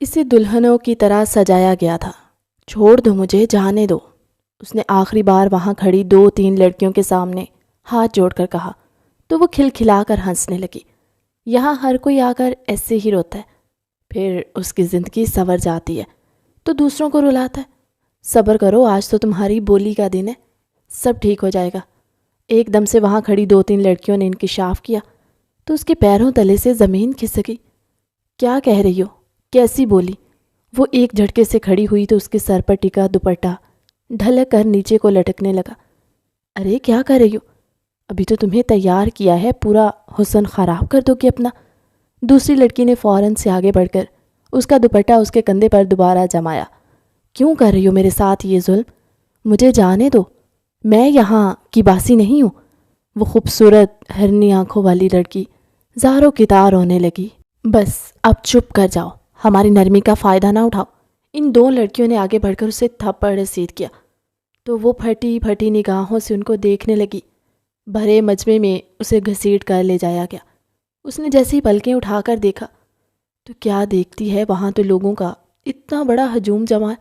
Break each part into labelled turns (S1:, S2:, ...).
S1: اسے دلہنوں کی طرح سجایا گیا تھا۔ چھوڑ دو مجھے، جانے دو، اس نے آخری بار وہاں کھڑی 2-3 لڑکیوں کے سامنے ہاتھ جوڑ کر کہا تو وہ کھلکھلا کر ہنسنے لگی۔ یہاں ہر کوئی آ کر ایسے ہی روتا ہے، پھر اس کی زندگی سنور جاتی ہے تو دوسروں کو رلاتا ہے۔ صبر کرو، آج تو تمہاری بولی کا دن ہے، سب ٹھیک ہو جائے گا۔ ایک دم سے وہاں کھڑی 2-3 لڑکیوں نے انکشاف کیا تو اس کے پیروں تلے سے زمین کھسک گئی۔ کیا کہہ رہی ہو؟ کیسی بولی؟ وہ ایک جھٹکے سے کھڑی ہوئی تو اس کے سر پر ٹکا دوپٹہ ڈھلک کر نیچے کو لٹکنے لگا۔ ارے کیا کر رہی ہو؟ ابھی تو تمہیں تیار کیا ہے، پورا حسن خراب کر دو گی اپنا۔ دوسری لڑکی نے فوراً سے آگے بڑھ کر اس کا دوپٹہ اس کے کندھے پر دوبارہ جمایا۔ کیوں کر رہی ہو میرے ساتھ یہ ظلم؟ مجھے جانے دو، میں یہاں کی باسی نہیں ہوں۔ وہ خوبصورت ہرنی آنکھوں والی لڑکی زاروں کی تار ہونے لگی۔ بس اب چپ کر جاؤ، ہماری نرمی کا فائدہ نہ اٹھاؤ۔ ان 2 لڑکیوں نے آگے بڑھ کر اسے تھپڑ رسید کیا تو وہ پھٹی پھٹی نگاہوں سے ان کو دیکھنے لگی۔ بھرے مجمع میں اسے گھسیٹ کر لے جایا گیا۔ اس نے جیسے ہی پلکیں اٹھا کر دیکھا تو کیا دیکھتی ہے، وہاں تو لوگوں کا اتنا بڑا ہجوم جمع ہے۔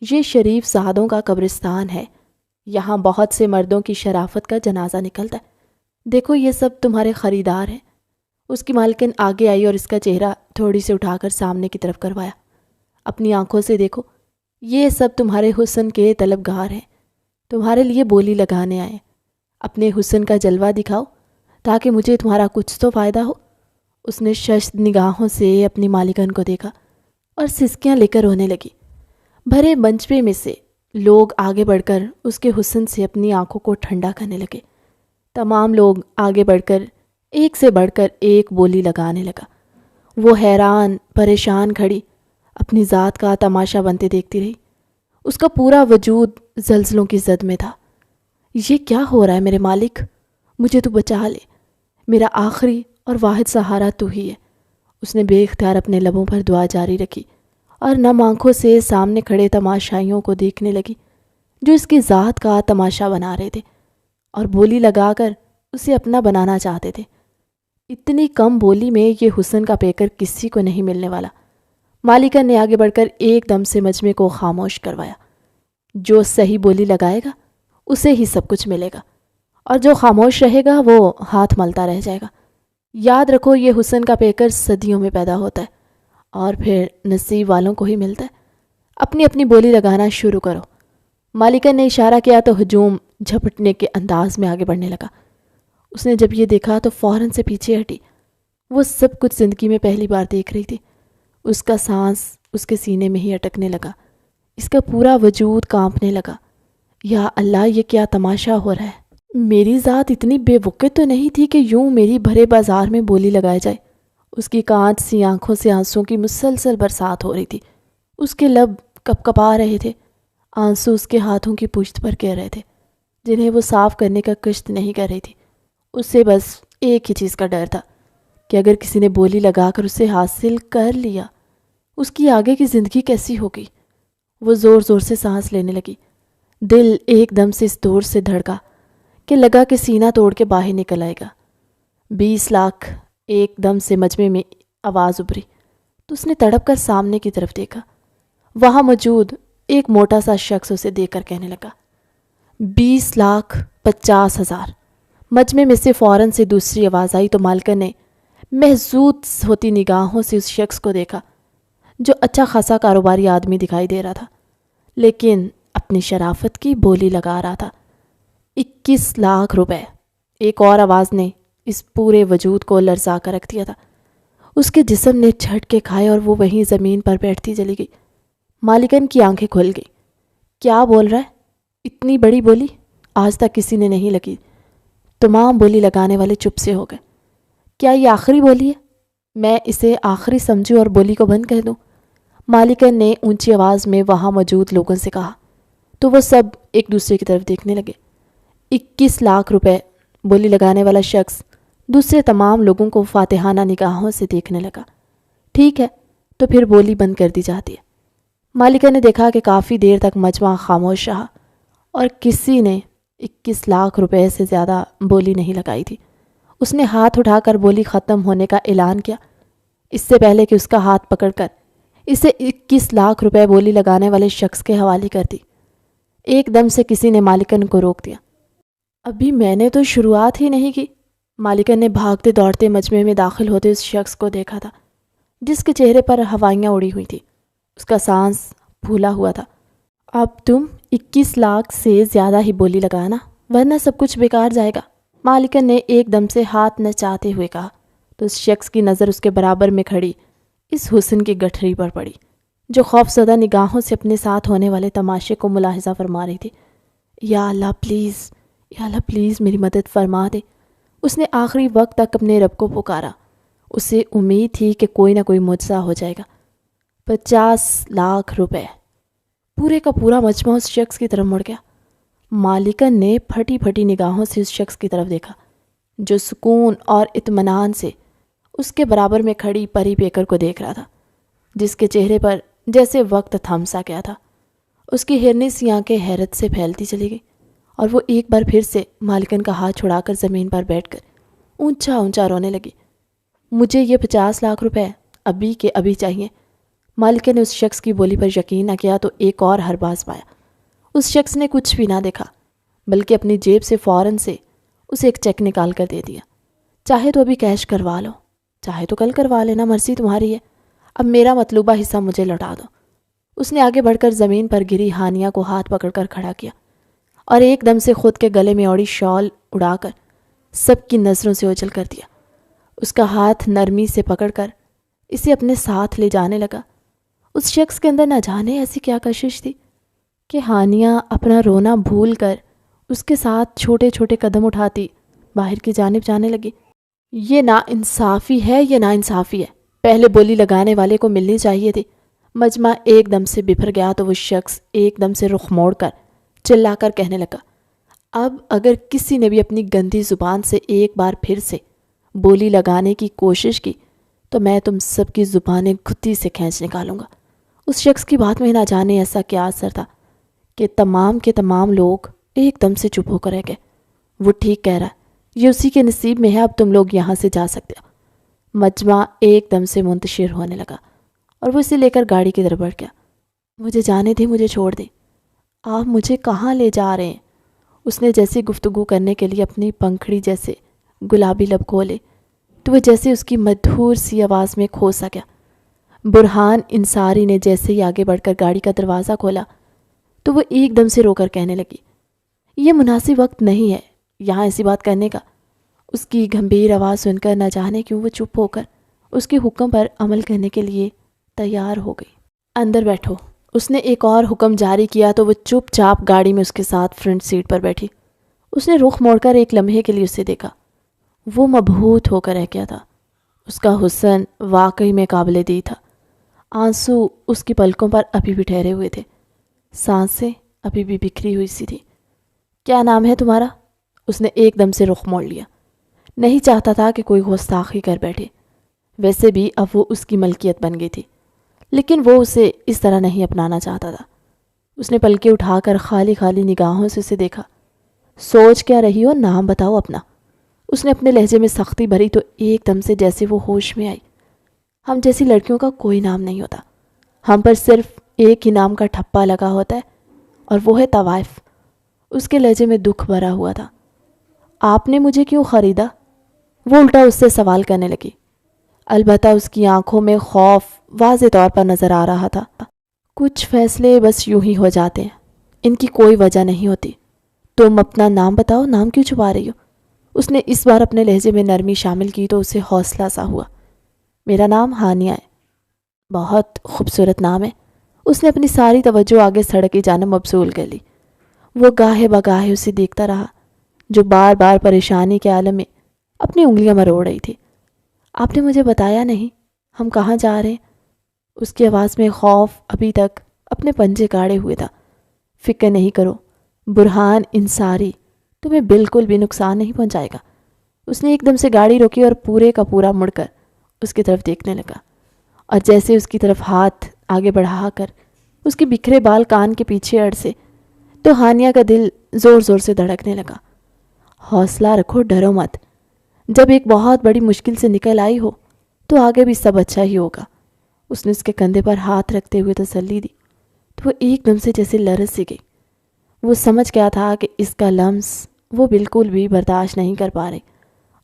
S1: یہ شریف زادوں کا قبرستان ہے، یہاں بہت سے مردوں کی شرافت کا جنازہ نکلتا ہے۔ دیکھو یہ سب تمہارے خریدار ہیں۔ اس کی مالکن آگے آئی اور اس کا چہرہ تھوڑی سے اٹھا کر سامنے کی طرف کروایا۔ اپنی آنکھوں سے دیکھو، یہ سب تمہارے حسن کے طلبگار ہیں، تمہارے لیے بولی لگانے آئے۔ اپنے حسن کا جلوہ دکھاؤ تاکہ مجھے تمہارا کچھ تو فائدہ ہو۔ اس نے ششد نگاہوں سے اپنی مالکن کو دیکھا اور سسکیاں لے کر رونے لگی۔ بھرے منچپے میں سے لوگ آگے بڑھ کر اس کے حسن سے اپنی آنکھوں کو ٹھنڈا کرنے لگے۔ تمام لوگ آگے بڑھ کر ایک سے بڑھ کر ایک بولی لگانے لگا۔ وہ حیران پریشان کھڑی اپنی ذات کا تماشا بنتے دیکھتی رہی۔ اس کا پورا وجود زلزلوں کی زد میں تھا۔ یہ کیا ہو رہا ہے میرے مالک؟ مجھے تو بچا لے، میرا آخری اور واحد سہارا تو ہی ہے۔ اس نے بے اختیار اپنے لبوں پر دعا جاری رکھی اور نم آنکھوں سے سامنے کھڑے تماشائیوں کو دیکھنے لگی جو اس کی ذات کا تماشا بنا رہے تھے اور بولی لگا کر اسے اپنا بنانا چاہتے تھے۔ اتنی کم بولی میں یہ حسن کا پیکر کسی کو نہیں ملنے والا۔ مالکن نے آگے بڑھ کر ایک دم سے مجمع کو خاموش کروایا۔ جو صحیح بولی لگائے گا اسے ہی سب کچھ ملے گا، اور جو خاموش رہے گا وہ ہاتھ ملتا رہ جائے گا۔ یاد رکھو یہ حسن کا پیکر صدیوں میں پیدا ہوتا ہے اور پھر نصیب والوں کو ہی ملتا ہے۔ اپنی اپنی بولی لگانا شروع کرو۔ مالکن نے اشارہ کیا تو ہجوم جھپٹنے کے انداز میں آگے بڑھنے لگا۔ اس نے جب یہ دیکھا تو فوراً سے پیچھے ہٹی۔ وہ سب کچھ زندگی میں پہلی بار دیکھ رہی تھی۔ اس کا سانس اس کے سینے میں ہی اٹکنے لگا، اس کا پورا وجود کانپنے لگا۔ یا اللہ، یہ کیا تماشا ہو رہا ہے؟ میری ذات اتنی بے وقت تو نہیں تھی کہ یوں میری بھرے بازار میں بولی لگائے جائے۔ اس کی کانچ سی آنکھوں سے آنسوں کی مسلسل برسات ہو رہی تھی۔ اس کے لب کپ کپا رہے تھے، آنسو اس کے ہاتھوں کی پشت پر گر رہے تھے جنہیں وہ صاف کرنے کا کشت نہیں کر رہی تھی۔ اسے بس ایک ہی چیز کا ڈر تھا کہ اگر کسی نے بولی لگا کر اسے حاصل کر لیا، اس کی آگے کی زندگی کیسی ہوگی؟ وہ زور زور سے سانس لینے لگی۔ دل ایک دم سے اس دور سے دھڑکا کہ لگا کہ سینہ توڑ کے باہر نکل آئے گا۔ 20 لاکھ ایک دم سے مجمع میں آواز ابھری تو اس نے تڑپ کر سامنے کی طرف دیکھا۔ وہاں موجود ایک موٹا سا شخص اسے دیکھ کر کہنے لگا 20,50,000۔ مجمع میں سے فوراً سے دوسری آواز آئی تو مالکن نے محظوظ ہوتی نگاہوں سے اس شخص کو دیکھا جو اچھا خاصا کاروباری آدمی دکھائی دے رہا تھا، لیکن اپنی شرافت کی بولی لگا رہا تھا۔ 21 لاکھ روپے۔ ایک اور آواز نے اس پورے وجود کو لرزا کر رکھ دیا تھا۔ اس کے جسم نے جھٹکے کھائے اور وہ وہیں زمین پر بیٹھتی چلی گئی۔ مالکن کی آنکھیں کھل گئی۔ کیا بول رہا ہے؟ اتنی بڑی بولی آج تک کسی نے نہیں لگی۔ تمام بولی لگانے والے چپ سے ہو گئے۔ کیا یہ آخری بولی ہے؟ میں اسے آخری سمجھوں اور بولی کو بند کر دوں؟ مالکن نے اونچی آواز میں وہاں موجود لوگوں سے کہا تو وہ سب ایک دوسرے کی طرف دیکھنے لگے۔ 21 لاکھ روپے۔ بولی لگانے والا شخص دوسرے تمام لوگوں کو فاتحانہ نگاہوں سے دیکھنے لگا۔ ٹھیک ہے، تو پھر بولی بند کر دی جاتی ہے۔ مالکہ نے دیکھا کہ کافی دیر تک مجمع خاموش رہا اور کسی نے 21 لاکھ روپے سے زیادہ بولی نہیں لگائی تھی۔ اس نے ہاتھ اٹھا کر بولی ختم ہونے کا اعلان کیا۔ اس سے پہلے کہ اس کا ہاتھ پکڑ کر اسے 21 لاکھ روپے بولی لگانے والے شخص کے حوالے کر دی۔ ایک دم سے کسی نے مالکن کو روک دیا۔ ابھی میں نے تو شروعات ہی نہیں کی۔ مالکن نے بھاگتے دوڑتے مجمع میں داخل ہوتے اس شخص کو دیکھا تھا جس کے چہرے پر ہوائیاں اڑی ہوئی تھی۔ اس کا سانس پھولا ہوا تھا۔ اب تم 21 لاکھ سے زیادہ ہی بولی لگانا ورنہ سب کچھ بیکار جائے گا، مالکن نے ایک دم سے ہاتھ نچاتے ہوئے کہا تو اس شخص کی نظر اس کے برابر میں کھڑی اس حسن کی گٹھری پر پڑی جو خوفزدہ نگاہوں سے اپنے ساتھ ہونے والے تماشے کو ملاحظہ فرما رہی تھی۔ یا اللہ پلیز، یا اللہ پلیز میری مدد فرما دے۔ اس نے آخری وقت تک اپنے رب کو پکارا۔ اسے امید تھی کہ کوئی نہ کوئی معجزہ ہو جائے گا۔ 50 لاکھ روپے۔ پورے کا پورا مجمع اس شخص کی طرف مڑ گیا۔ مالکن نے پھٹی پھٹی نگاہوں سے اس شخص کی طرف دیکھا جو سکون اور اطمینان سے اس کے برابر میں کھڑی پری پیکر کو دیکھ رہا تھا، جس کے چہرے پر جیسے وقت تھم سا گیا تھا۔ اس کی ہرنی سی آنکھیں حیرت سے پھیلتی چلی گئی اور وہ ایک بار پھر سے مالکن کا ہاتھ چھڑا کر زمین پر بیٹھ کر اونچا اونچا رونے لگی۔ مجھے یہ 50 لاکھ روپے ابھی کے ابھی چاہیے۔ مالکن نے اس شخص کی بولی پر یقین نہ کیا تو ایک اور ہرباز پایا۔ اس شخص نے کچھ بھی نہ دیکھا بلکہ اپنی جیب سے فوراً سے اسے ایک چیک نکال کر دے دیا۔ چاہے تو ابھی کیش کروا لو، چاہے تو کل کروا لینا، مرضی تمہاری ہے۔ اب میرا مطلوبہ حصہ مجھے لوٹا دو۔ اس نے آگے بڑھ کر زمین پر گری ہانیہ کو ہاتھ پکڑ کر کھڑا کیا اور ایک دم سے خود کے گلے میں اوڑی شال اڑا کر سب کی نظروں سے اوجھل کر دیا۔ اس کا ہاتھ نرمی سے پکڑ کر اسے اپنے ساتھ لے جانے لگا۔ اس شخص کے اندر نہ جانے ایسی کیا کشش تھی کہ ہانیہ اپنا رونا بھول کر اس کے ساتھ چھوٹے چھوٹے قدم اٹھاتی باہر کی جانب جانے لگی۔ یہ نا انصافی ہے، یہ نا انصافی ہے۔ پہلے بولی لگانے والے کو ملنی چاہیے تھی۔ مجمع ایک دم سے بپھر گیا تو وہ شخص ایک دم سے رخ موڑ کر چلا کر کہنے لگا، اب اگر کسی نے بھی اپنی گندی زبان سے ایک بار پھر سے بولی لگانے کی کوشش کی تو میں تم سب کی زبانیں گھتی سے کھینچ نکالوں گا۔ اس شخص کی بات میں نہ جانے ایسا کیا اثر تھا کہ تمام کے تمام لوگ ایک دم سے چپ ہو کر رہ گئے۔ وہ ٹھیک کہہ رہا ہے، یہ اسی کے نصیب میں ہے، اب تم لوگ یہاں سے جا سکتے ہو۔ مجمع ایک دم سے منتشر ہونے لگا اور وہ اسے لے کر گاڑی کی طرف بڑھ گیا۔ مجھے جانے دیں، مجھے چھوڑ دیں، آپ مجھے کہاں لے جا رہے ہیں؟ اس نے جیسے گفتگو کرنے کے لیے اپنی پنکھڑی جیسے گلابی لب کھولے تو وہ جیسے اس کی مدھور سی آواز میں کھو سا گیا۔ برہان انصاری نے جیسے ہی آگے بڑھ کر گاڑی کا دروازہ کھولا تو وہ ایک دم سے رو کر کہنے لگی، یہ مناسب وقت نہیں ہے یہاں ایسی بات کرنے کا۔ اس کی گھمبیر آواز سن کر نہ جانے کیوں وہ چپ ہو کر اس کے حکم پر عمل کرنے کے لیے تیار ہو گئی۔ اندر بیٹھو۔ اس نے ایک اور حکم جاری کیا تو وہ چپ چاپ گاڑی میں اس کے ساتھ فرنٹ سیٹ پر بیٹھی۔ اس نے رخ موڑ کر ایک لمحے کے لیے اسے دیکھا۔ وہ مبہوت ہو کر رہ گیا تھا۔ اس کا حسن واقعی میں قابل دید تھا۔ آنسو اس کی پلکوں پر ابھی بھی ٹھہرے ہوئے تھے، سانسیں ابھی بھی بکھری ہوئی سی تھی۔ کیا نام ہے تمہارا؟ اس نے ایک دم سے رخ موڑ لیا۔ نہیں چاہتا تھا کہ کوئی گستاخی کر بیٹھے، ویسے بھی اب وہ اس کی ملکیت بن گئی تھی، لیکن وہ اسے اس طرح نہیں اپنانا چاہتا تھا۔ اس نے پلکیں اٹھا کر خالی خالی نگاہوں سے اسے دیکھا۔ سوچ کیا رہی ہو؟ نام بتاؤ اپنا۔ اس نے اپنے لہجے میں سختی بھری تو ایک دم سے جیسے وہ ہوش میں آئی۔ ہم جیسی لڑکیوں کا کوئی نام نہیں ہوتا، ہم پر صرف ایک ہی نام کا ٹھپا لگا ہوتا ہے اور وہ ہے طوائف۔ اس کے لہجے میں دکھ بھرا ہوا تھا۔ آپ نے مجھے کیوں خریدا؟ وہ الٹا اس سے سوال کرنے لگی۔ البتہ اس کی آنکھوں میں خوف واضح طور پر نظر آ رہا تھا۔ کچھ فیصلے بس یوں ہی ہو جاتے ہیں، ان کی کوئی وجہ نہیں ہوتی۔ تم اپنا نام بتاؤ، نام کیوں چھپا رہی ہو؟ اس نے اس بار اپنے لہجے میں نرمی شامل کی تو اسے حوصلہ سا ہوا۔ میرا نام ہانیہ ہے۔ بہت خوبصورت نام ہے۔ اس نے اپنی ساری توجہ آگے سڑک کی جانب مبذول کر لی۔ وہ گاہے بگاہے اسے دیکھتا رہا جو بار بار پریشانی کے عالم میں اپنی انگلیاں مروڑ رہی تھی۔ آپ نے مجھے بتایا نہیں ہم کہاں جا رہے ہیں؟ اس کی آواز میں خوف ابھی تک اپنے پنجے گاڑے ہوئے تھا۔ فکر نہیں کرو، برہان انصاری تمہیں بالکل بھی نقصان نہیں پہنچائے گا۔ اس نے ایک دم سے گاڑی روکی اور پورے کا پورا مڑ کر اس کی طرف دیکھنے لگا اور جیسے اس کی طرف ہاتھ آگے بڑھا کر اس کے بکھرے بال کان کے پیچھے اڑسے تو ہانیہ کا دل زور زور سے دھڑکنے لگا۔ حوصلہ رکھو، ڈرو مت۔ جب ایک بہت بڑی مشکل سے نکل آئی ہو تو آگے بھی سب اچھا ہی ہوگا۔ اس نے اس کے کندھے پر ہاتھ رکھتے ہوئے تسلی دی تو وہ ایک دم سے جیسے لرز سی گئی۔ وہ سمجھ گیا تھا کہ اس کا لمس وہ بالکل بھی برداشت نہیں کر پا رہی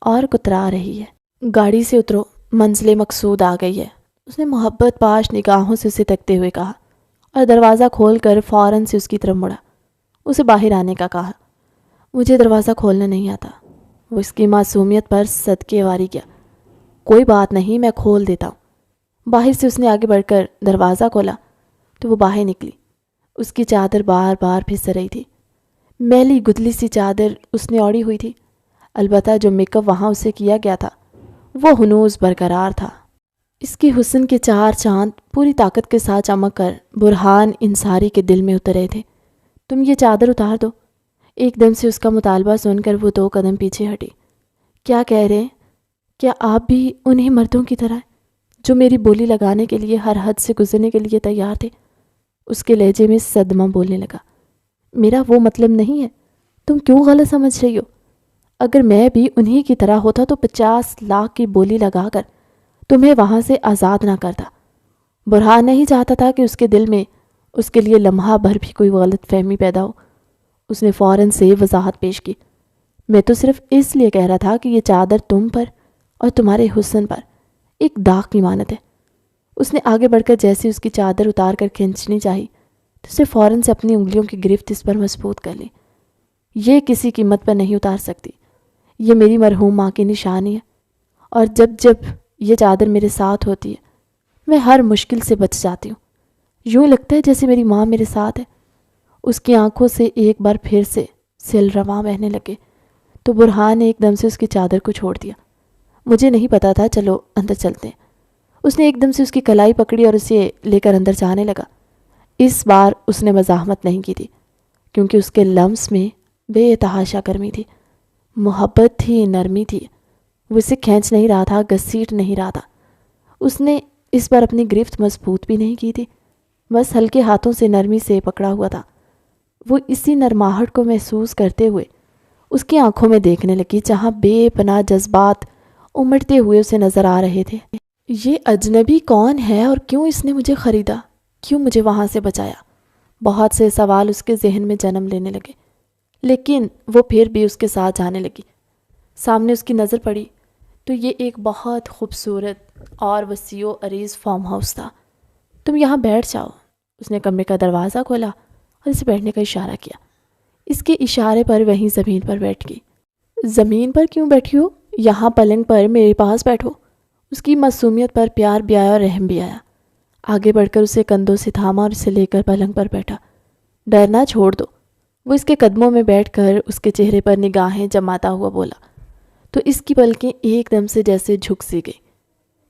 S1: اور کترا رہی ہے۔ گاڑی سے اترو، منزل مقصود آ گئی ہے، اس نے محبت پاش نگاہوں سے اسے تکتے ہوئے کہا اور دروازہ کھول کر فوراً سے اس کی طرف مڑا۔ اسے باہر آنے کا کہا۔ مجھے دروازہ کھولنا نہیں آتا، وہ اس کی معصومیت پر صدقے واری کیا۔ کوئی بات نہیں، میں کھول دیتا ہوں۔ باہر سے اس نے آگے بڑھ کر دروازہ کھولا تو وہ باہر نکلی۔ اس کی چادر بار بار پھس رہی تھی، میلی گدلی سی چادر اس نے اوڑھی ہوئی تھی، البتہ جو میک اپ وہاں اسے کیا گیا تھا وہ ہنوز برقرار تھا۔ اس کی حسن کے چار چاند پوری طاقت کے ساتھ چمک کر برہان انصاری کے دل میں اتر رہے تھے۔ تم یہ چادر اتار دو۔ ایک دم سے اس کا مطالبہ سن کر وہ 2 قدم پیچھے ہٹی۔ کیا کہہ رہے ہیں؟ کیا آپ بھی انہیں مردوں کی طرح جو میری بولی لگانے کے لیے ہر حد سے گزرنے کے لیے تیار تھے؟ اس کے لہجے میں صدمہ بولنے لگا۔ میرا وہ مطلب نہیں ہے، تم کیوں غلط سمجھ رہی ہو؟ اگر میں بھی انہی کی طرح ہوتا تو 50 لاکھ کی بولی لگا کر تمہیں وہاں سے آزاد نہ کرتا۔ برہان نہیں چاہتا تھا کہ اس کے دل میں اس کے لیے لمحہ بھر بھی کوئی غلط فہمی پیدا ہو۔ اس نے فوراً سے وضاحت پیش کی۔ میں تو صرف اس لیے کہہ رہا تھا کہ یہ چادر تم پر اور تمہارے حسن پر ایک داغ کی مانت ہے۔ اس نے آگے بڑھ کر جیسے اس کی چادر اتار کر کھینچنی چاہی تو اسے فوراً سے اپنی انگلیوں کی گرفت اس پر مضبوط کر لی۔ یہ کسی قیمت پر نہیں اتار سکتی، یہ میری مرحوم ماں کی نشانی ہے، اور جب جب یہ چادر میرے ساتھ ہوتی ہے میں ہر مشکل سے بچ جاتی ہوں۔ یوں لگتا ہے جیسے میری ماں میرے ساتھ ہے۔ اس کی آنکھوں سے ایک بار پھر سے سیل رواں بہنے لگے تو برہان نے ایک دم سے اس کی چادر کو چھوڑ دیا۔ مجھے نہیں پتا تھا، چلو اندر چلتے ہیں۔ اس نے ایک دم سے اس کی کلائی پکڑی اور اسے لے کر اندر جانے لگا۔ اس بار اس نے مزاحمت نہیں کی تھی کیونکہ اس کے لمس میں بے تحاشا گرمی تھی، محبت تھی، نرمی تھی۔ وہ اسے کھینچ نہیں رہا تھا، گھسیٹ نہیں رہا تھا۔ اس نے اس پر اپنی گرفت مضبوط بھی نہیں کی تھی، بس ہلکے ہاتھوں سے نرمی سے پکڑا ہوا تھا۔ وہ اسی نرماہٹ کو محسوس کرتے ہوئے اس کی آنکھوں میں دیکھنے لگی جہاں بے پناہ جذبات امڑتے ہوئے اسے نظر آ رہے تھے۔ یہ اجنبی کون ہے اور کیوں اس نے مجھے خریدا؟ کیوں مجھے وہاں سے بچایا؟ بہت سے سوال اس کے ذہن میں جنم لینے لگے، لیکن وہ پھر بھی اس کے ساتھ جانے لگی۔ سامنے اس کی نظر پڑی تو یہ ایک بہت خوبصورت اور وسیع و عریض فارم ہاؤس تھا۔ تم یہاں بیٹھ جاؤ۔ اس نے کمرے کا دروازہ کھولا اور اسے بیٹھنے کا اشارہ کیا۔ اس کے اشارے پر وہیں زمین پر بیٹھ گئی۔ زمین پر کیوں بیٹھی ہو؟ یہاں پلنگ پر میرے پاس بیٹھو۔ اس کی معصومیت پر پیار بھی آیا اور رحم بھی آیا۔ آگے بڑھ کر اسے کندھوں سے تھاما اور اسے لے کر پلنگ پر بیٹھا۔ ڈرنا چھوڑ دو۔ وہ اس کے قدموں میں بیٹھ کر اس کے چہرے پر نگاہیں جماتا ہوا بولا تو اس کی پلکیں ایک دم سے جیسے جھک سی گئی۔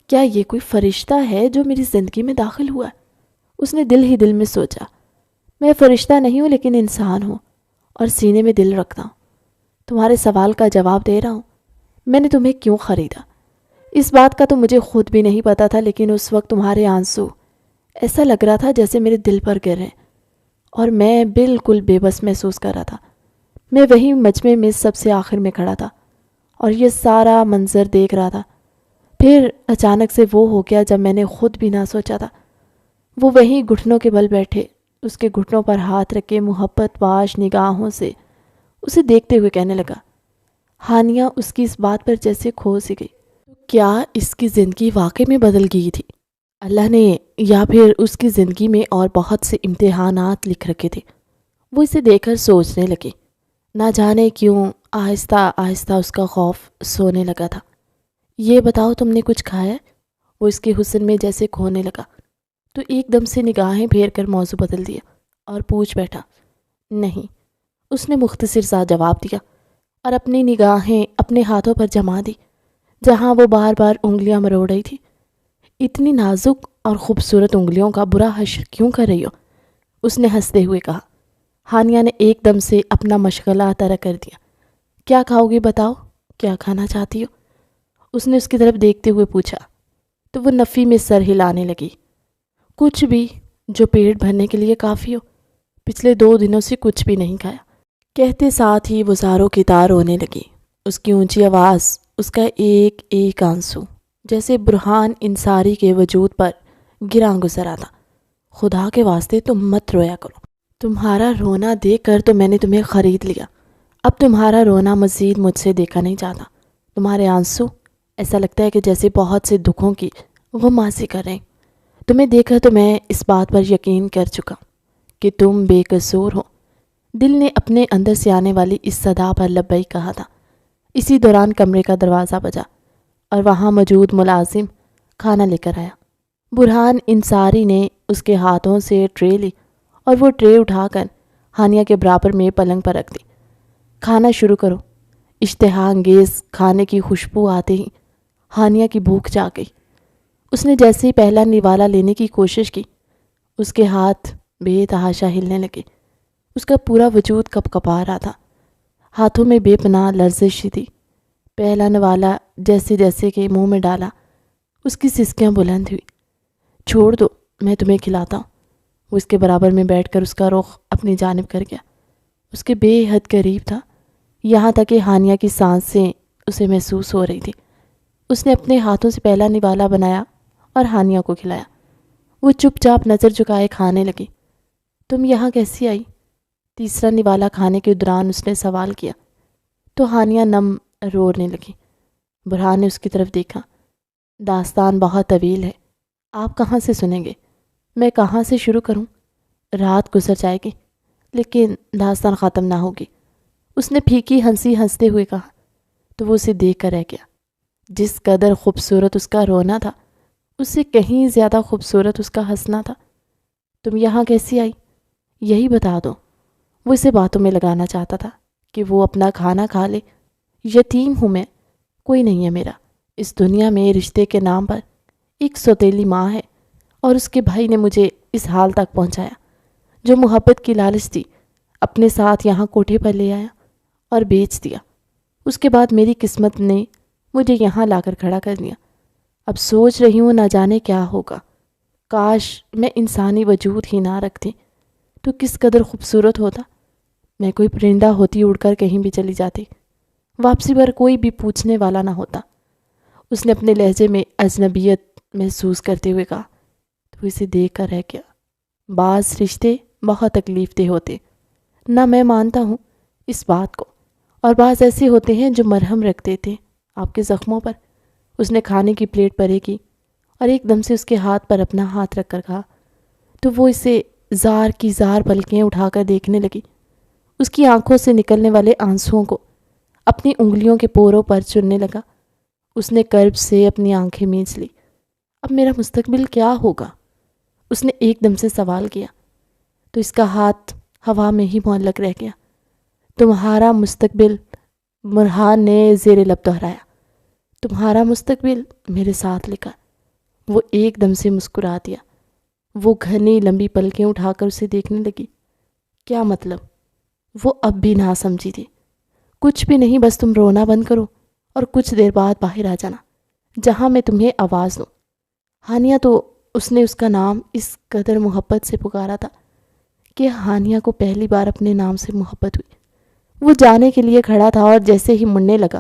S1: کیا یہ کوئی فرشتہ ہے جو میری زندگی میں داخل ہوا ہے؟ اس نے دل ہی دل میں سوچا۔ میں فرشتہ نہیں ہوں لیکن انسان ہوں اور سینے میں دل رکھتا ہوں۔ تمہارے سوال کا جواب دے رہا ہوں۔ میں نے تمہیں کیوں خریدا؟ اس بات کا تو مجھے خود بھی نہیں پتا تھا، لیکن اس وقت تمہارے آنسو ایسا لگ رہا تھا جیسے میرے دل پر گر رہے ہیں اور میں بالکل بے بس محسوس کر رہا تھا۔ میں وہیں مجمع میں سب سے آخر میں کھڑا تھا اور یہ سارا منظر دیکھ رہا تھا۔ پھر اچانک سے وہ ہو گیا جب میں نے خود بھی نہ سوچا تھا۔ وہ وہیں گھٹنوں کے بل بیٹھے، اس کے گھٹنوں پر ہاتھ رکھے محبت باش نگاہوں سے اسے دیکھتے ہوئے کہنے لگا۔ ہانیہ اس کی اس بات پر جیسے کھو سی گئی۔ کیا اس کی زندگی واقعی میں بدل گئی تھی اللہ نے، یا پھر اس کی زندگی میں اور بہت سے امتحانات لکھ رکھے تھے؟ وہ اسے دیکھ کر سوچنے لگی۔ نہ جانے کیوں آہستہ آہستہ اس کا خوف سونے لگا تھا۔ یہ بتاؤ تم نے کچھ کھایا؟ وہ اس کے حسن میں جیسے کھونے لگا تو ایک دم سے نگاہیں پھیر کر موضوع بدل دیا اور پوچھ بیٹھا۔ نہیں، اس نے مختصر سا جواب دیا اور اپنی نگاہیں اپنے ہاتھوں پر جما دی جہاں وہ بار بار انگلیاں مروڑ رہی تھی۔ اتنی نازک اور خوبصورت انگلیوں کا برا حشر کیوں کر رہی ہو؟ اس نے ہنستے ہوئے کہا۔ ہانیہ نے ایک دم سے اپنا مشغلہ ترک کر دیا۔ کیا کھاؤ گی بتاؤ، کیا کھانا چاہتی ہو؟ اس نے اس کی طرف دیکھتے ہوئے پوچھا تو وہ نفی میں سر ہلانے لگی۔ کچھ بھی جو پیٹ بھرنے کے لیے کافی ہو۔ پچھلے 2 دنوں سے کچھ بھی نہیں کھایا، کہتے ساتھ ہی وہ زاروں کی تار رونے لگی۔ اس کی اونچی آواز، اس کا ایک ایک آنسو جیسے برہان انصاری کے وجود پر گراں گزرا تھا۔ خدا کے واسطے تم مت رویا کرو، تمہارا رونا دیکھ کر تو میں نے تمہیں خرید لیا، اب تمہارا رونا مزید مجھ سے دیکھا نہیں جاتا۔ تمہارے آنسو ایسا لگتا ہے کہ جیسے بہت سے دکھوں کی غمازی کر رہے ہیں۔ تمہیں دیکھ کر تو میں اس بات پر یقین کر چکا کہ تم بے قصور ہو۔ دل نے اپنے اندر سے آنے والی اس صدا پر لبیک کہا تھا۔ اسی دوران کمرے کا دروازہ بجا اور وہاں موجود ملازم کھانا لے کر آیا۔ برہان انصاری نے اس کے ہاتھوں سے ٹرے لی اور وہ ٹرے اٹھا کر ہانیہ کے برابر میں پلنگ پر رکھ دی۔ کھانا شروع کرو۔ اشتہا انگیز کھانے کی خوشبو آتے ہی ہانیہ کی بھوک جاگ گئی۔ اس نے جیسے ہی پہلا نوالا لینے کی کوشش کی، اس کے ہاتھ بے تحاشا ہلنے لگے۔ اس کا پورا وجود کپ کپا رہا تھا، ہاتھوں میں بے پناہ لرزش تھی۔ پہلا نوالا جیسے جیسے کہ منہ میں ڈالا، اس کی سسکیاں بلند ہوئی۔ چھوڑ دو، میں تمہیں کھلاتا ہوں۔ وہ اس کے برابر میں بیٹھ کر اس کا رخ اپنی جانب کر گیا۔ اس کے بے حد قریب تھا، یہاں تک کہ ہانیہ کی سانسیں اسے محسوس ہو رہی تھی۔ اس نے اپنے ہاتھوں سے پہلا نوالا بنایا اور ہانیہ کو کھلایا۔ وہ چپ چاپ نظر جھکائے کھانے لگی۔ تم یہاں کیسی آئی؟ تیسرا نوالا کھانے کے دوران اس نے سوال کیا تو ہانیہ نم رونے لگی۔ برہان نے اس کی طرف دیکھا۔ داستان بہت طویل ہے، آپ کہاں سے سنیں گے؟ میں کہاں سے شروع کروں؟ رات گزر جائے گی لیکن داستان ختم نہ ہوگی۔ اس نے پھیکی ہنسی ہنستے ہوئے کہا تو وہ اسے دیکھ کر رہ گیا۔ جس قدر خوبصورت اس کا رونا تھا، اس سے کہیں زیادہ خوبصورت اس کا ہنسنا تھا۔ تم یہاں کیسی آئی؟ یہی بتا دو۔ وہ اسے باتوں میں لگانا چاہتا تھا کہ وہ اپنا کھانا کھا لے۔ یتیم ہوں میں، کوئی نہیں ہے میرا اس دنیا میں۔ رشتے کے نام پر ایک سوتیلی ماں ہے اور اس کے بھائی نے مجھے اس حال تک پہنچایا۔ جو محبت کی لالچ تھی اپنے ساتھ یہاں کوٹھے پر لے آیا اور بیچ دیا۔ اس کے بعد میری قسمت نے مجھے یہاں لا کر کھڑا کر دیا۔ اب سوچ رہی ہوں نہ جانے کیا ہوگا۔ کاش میں انسانی وجود ہی نہ رکھتی تو کس قدر خوبصورت ہوتا۔ میں کوئی پرندہ ہوتی، اڑ کر کہیں بھی چلی جاتی، واپسی پر کوئی بھی پوچھنے والا نہ ہوتا۔ اس نے اپنے لہجے میں اجنبیت محسوس کرتے ہوئے کہا تو اسے دیکھ کر رہ گیا۔ بعض رشتے بہت تکلیف دہ ہوتے، نہ میں مانتا ہوں اس بات کو، اور بعض ایسے ہوتے ہیں جو مرہم رکھ دیتے آپ کے زخموں پر۔ اس نے کھانے کی پلیٹ پرے کی اور ایک دم سے اس کے ہاتھ پر اپنا ہاتھ رکھ کر کہا تو وہ اسے زار کی زار پلکیں اٹھا کر دیکھنے لگی۔ اس کی آنکھوں سے نکلنے والے آنسوؤں کو اپنی انگلیوں کے پوروں پر چننے لگا۔ اس نے کرب سے اپنی آنکھیں مینچ لی۔ اب میرا مستقبل کیا ہوگا؟ اس نے ایک دم سے سوال کیا تو اس کا ہاتھ ہوا میں ہی معلق رہ گیا۔ تمہارا مستقبل، برہان نے زیر لب دہرایا۔ تمہارا مستقبل میرے ساتھ لکھا۔ وہ ایک دم سے مسکرا دیا۔ وہ گھنی لمبی پلکیں اٹھا کر اسے دیکھنے لگی۔ کیا مطلب؟ وہ اب بھی نہ سمجھی تھی۔ کچھ بھی نہیں، بس تم رونا بند کرو اور کچھ دیر بعد باہر آ جانا جہاں میں تمہیں آواز دوں۔ ہانیہ تو اس نے اس کا نام اس قدر محبت سے پکارا تھا کہ ہانیہ کو پہلی بار اپنے نام سے محبت ہوئی۔ وہ جانے کے لیے کھڑا تھا اور جیسے ہی مڑنے لگا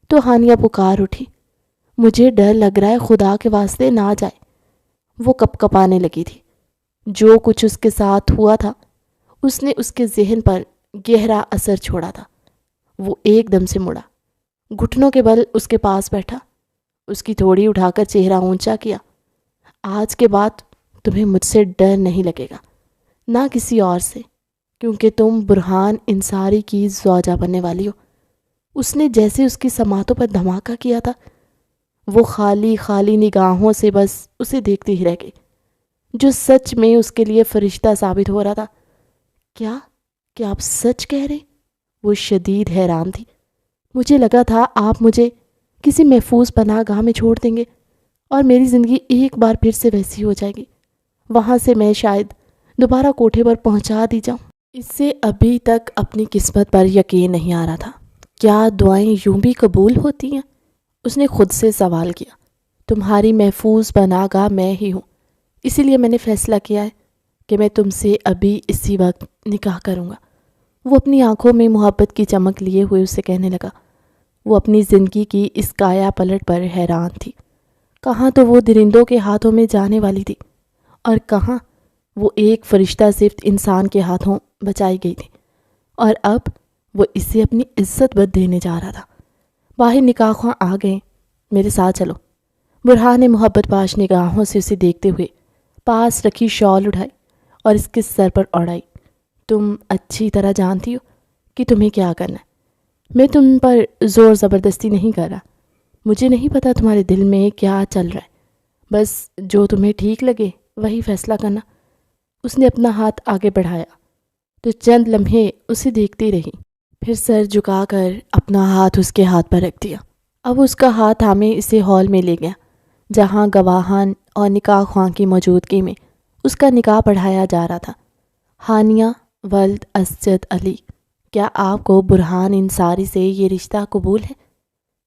S1: تو ہانیہ پکار اٹھی، مجھے ڈر لگ رہا ہے، خدا کے واسطے نہ جائے۔ وہ کپ کپانے لگی تھی۔ جو کچھ اس کے ساتھ ہوا تھا اس نے اس کے ذہن پر گہرا اثر چھوڑا تھا۔ وہ ایک دم سے مڑا، گھٹنوں کے بل اس کے پاس بیٹھا، اس کی تھوڑی اٹھا کر چہرہ اونچا کیا۔ آج کے بعد تمہیں مجھ سے ڈر نہیں لگے گا، نہ کسی اور سے، کیونکہ تم برہان انصاری کی زوجہ بننے والی ہو۔ اس نے جیسے اس کی سماعتوں پر دھماکہ کیا تھا، وہ خالی خالی نگاہوں سے بس اسے دیکھتے ہی رہ گئی، جو سچ میں اس کے لیے فرشتہ ثابت ہو رہا تھا۔ کیا آپ سچ کہہ رہے؟ وہ شدید حیران تھی۔ مجھے لگا تھا آپ مجھے کسی محفوظ پناہ گاہ میں چھوڑ دیں گے اور میری زندگی ایک بار پھر سے ویسی ہو جائے گی، وہاں سے میں شاید دوبارہ کوٹھے پر پہنچا دی جاؤں۔ اس سے ابھی تک اپنی قسمت پر یقین نہیں آ رہا تھا۔ کیا دعائیں یوں بھی قبول ہوتی ہیں؟ اس نے خود سے سوال کیا۔ تمہاری محفوظ پناہ گاہ میں ہی ہوں، اسی لیے میں نے فیصلہ کیا ہے کہ میں تم سے ابھی اسی وقت نکاح کروں گا۔ وہ اپنی آنکھوں میں محبت کی چمک لیے ہوئے اسے کہنے لگا۔ وہ اپنی زندگی کی اس کایا پلٹ پر حیران تھی۔ کہاں تو وہ درندوں کے ہاتھوں میں جانے والی تھی، اور کہاں وہ ایک فرشتہ صرف انسان کے ہاتھوں بچائی گئی تھی، اور اب وہ اسے اپنی عزت بد دینے جا رہا تھا۔ باہر نکاح خواں آ گئے، میرے ساتھ چلو۔ برہان نے محبت باش نگاہوں سے اسے دیکھتے ہوئے پاس رکھی شال اٹھائی اور اس کے سر پر اڑائی۔ تم اچھی طرح جانتی ہو کہ تمہیں کیا کرنا ہے، میں تم پر زور زبردستی نہیں کر رہا۔ مجھے نہیں پتا تمہارے دل میں کیا چل رہا ہے، بس جو تمہیں ٹھیک لگے وہی فیصلہ کرنا۔ اس نے اپنا ہاتھ آگے بڑھایا تو چند لمحے اسے دیکھتی رہی، پھر سر جھکا کر اپنا ہاتھ اس کے ہاتھ پر رکھ دیا۔ اب اس کا ہاتھ تھامے اسے ہال میں لے گیا، جہاں گواہان اور نکاح خواں کی موجودگی میں اس کا نکاح پڑھایا جا رہا تھا۔ ہانیہ ولد اسجد علی، کیا آپ کو برہان انصاری سے یہ رشتہ قبول ہے؟